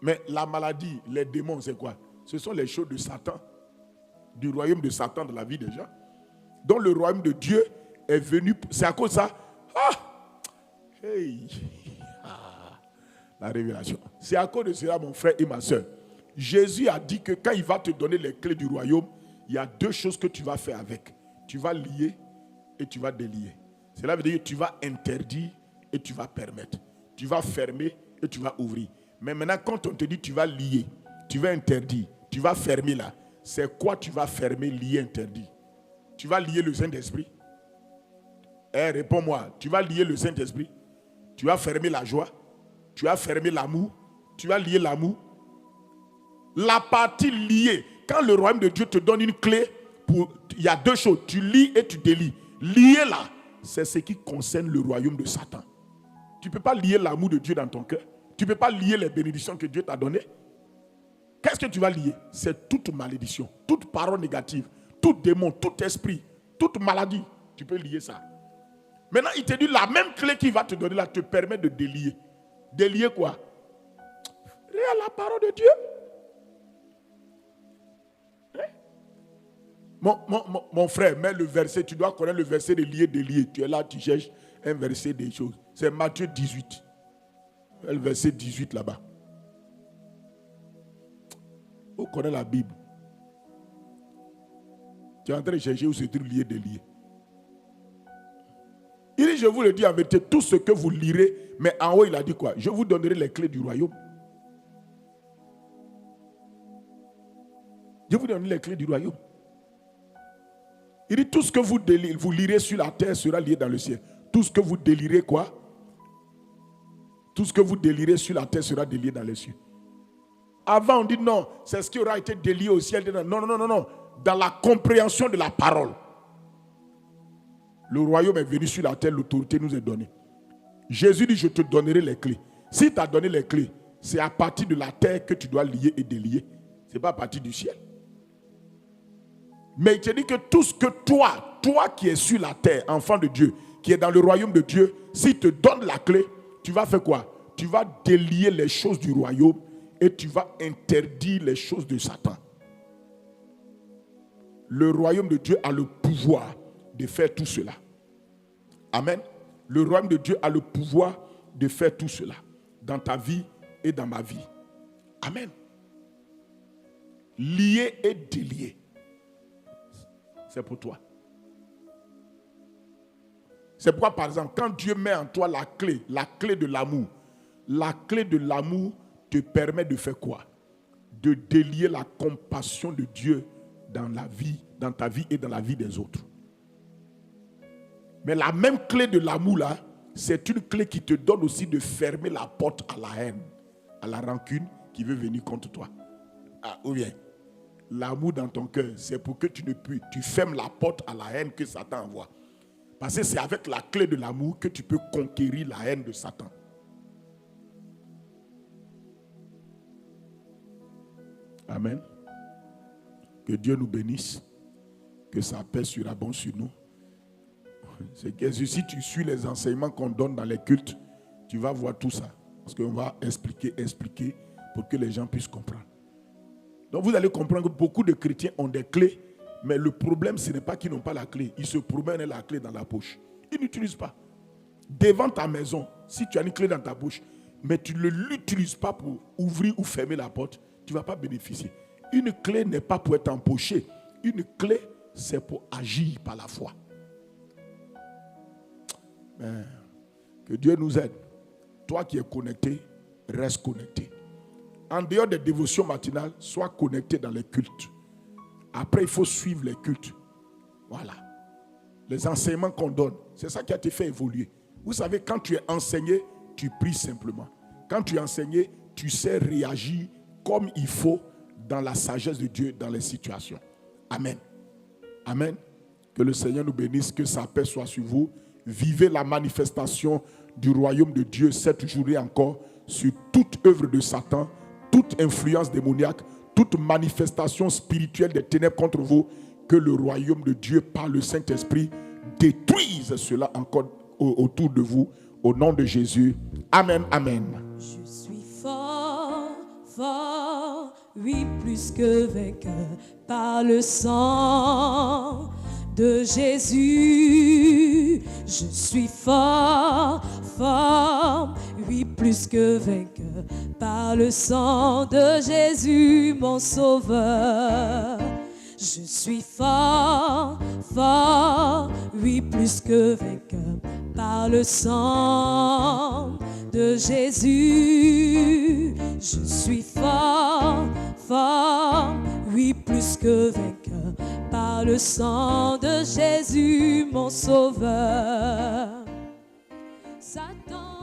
Mais la maladie, les démons, c'est quoi? Ce sont les choses de Satan, du royaume de Satan dans la vie des gens. Donc le royaume de Dieu est venu, c'est à cause de ça. La révélation. C'est à cause de cela, mon frère et ma soeur. Jésus a dit que quand il va te donner les clés du royaume, il y a deux choses que tu vas faire avec. Tu vas lier et tu vas délier. Cela veut dire que tu vas interdire et tu vas permettre. Tu vas fermer et tu vas ouvrir. Mais maintenant, quand on te dit tu vas lier, tu vas interdire, tu vas fermer là, c'est quoi tu vas fermer, lier, interdire? Tu vas lier le Saint-Esprit? Réponds-moi. Tu vas lier le Saint-Esprit? Tu vas fermer la joie? Tu vas fermer l'amour? Tu vas lier l'amour? La partie liée, quand le royaume de Dieu te donne une clé, il y a deux choses. Tu lis et tu délies. Lier là, c'est ce qui concerne le royaume de Satan. Tu ne peux pas lier l'amour de Dieu dans ton cœur. Tu ne peux pas lier les bénédictions que Dieu t'a données. Qu'est-ce que tu vas lier? C'est toute malédiction, toute parole négative, tout démon, tout esprit, toute maladie. Tu peux lier ça. Maintenant, il te dit la même clé qu'il va te donner là te permet de délier. Délier quoi? La parole de Dieu. Mon frère, mets le verset. Tu dois connaître le verset de lier, délier. Tu es là, tu cherches un verset des choses. C'est Matthieu 18. Le verset 18 là-bas. On connaît la Bible. Tu es en train de chercher où se trouve lié, délié. Il dit, je vous le dis en vérité, tout ce que vous lirez, mais en haut il a dit quoi? Je vous donnerai les clés du royaume. Je vous donnerai les clés du royaume. Il dit, tout ce que vous lirez sur la terre sera lié dans le ciel. Tout ce que vous délirez quoi? Tout ce que vous délirez sur la terre sera délié dans les cieux. Avant on dit non, c'est ce qui aura été délié au ciel. Non. Dans la compréhension de la parole. Le royaume est venu sur la terre, l'autorité nous est donnée. Jésus dit, je te donnerai les clés. Si tu as donné les clés, c'est à partir de la terre que tu dois lier et délier. Ce n'est pas à partir du ciel. Mais il te dit que tout ce que toi qui es sur la terre, enfant de Dieu, qui est dans le royaume de Dieu, s'il te donne la clé, tu vas faire quoi? Tu vas délier les choses du royaume et tu vas interdire les choses de Satan. Le royaume de Dieu a le pouvoir de faire tout cela. Amen. Le royaume de Dieu a le pouvoir de faire tout cela dans ta vie et dans ma vie. Amen. Lier et délier. C'est pour toi. C'est pourquoi, par exemple, quand Dieu met en toi la clé de l'amour, la clé de l'amour te permet de faire quoi? De délier la compassion de Dieu dans la vie, dans ta vie et dans la vie des autres. Mais la même clé de l'amour là, c'est une clé qui te donne aussi de fermer la porte à la haine, à la rancune qui veut venir contre toi. Ah, ou bien, l'amour dans ton cœur, c'est pour que tu fermes la porte à la haine que Satan envoie. Parce que c'est avec la clé de l'amour que tu peux conquérir la haine de Satan. Amen. Que Dieu nous bénisse. Que sa paix surabonde sur nous. C'est que si tu suis les enseignements qu'on donne dans les cultes, tu vas voir tout ça. Parce qu'on va expliquer pour que les gens puissent comprendre. Donc vous allez comprendre que beaucoup de chrétiens ont des clés, mais le problème ce n'est pas qu'ils n'ont pas la clé. Ils se promènent la clé dans la poche. Ils n'utilisent pas. Devant ta maison, si tu as une clé dans ta bouche, mais tu ne l'utilises pas pour ouvrir ou fermer la porte, tu ne vas pas bénéficier. Une clé n'est pas pour être empochée. Une clé, c'est pour agir par la foi. Mais que Dieu nous aide. Toi qui es connecté, reste connecté. En dehors des dévotions matinales, sois connecté dans les cultes. Après, il faut suivre les cultes. Voilà. Les enseignements qu'on donne, c'est ça qui a été fait évoluer. Vous savez, quand tu es enseigné, tu pries simplement. Quand tu es enseigné, tu sais réagir comme il faut dans la sagesse de Dieu, dans les situations. Amen. Amen. Que le Seigneur nous bénisse, que sa paix soit sur vous. Vivez la manifestation du royaume de Dieu cette journée encore sur toute œuvre de Satan, toute influence démoniaque, toute manifestation spirituelle des ténèbres contre vous. Que le royaume de Dieu par le Saint-Esprit détruise cela encore autour de vous. Au nom de Jésus. Amen. Amen. Je suis fort, fort, oui, plus que vainqueur par le sang de Jésus. Je suis fort, fort, oui, plus que vainqueur par le sang de Jésus, mon sauveur. Je suis fort, fort, oui, plus que vainqueur par le sang de Jésus. Je suis fort, fort, oui, plus que vainqueur par le sang de Jésus, mon sauveur. Satan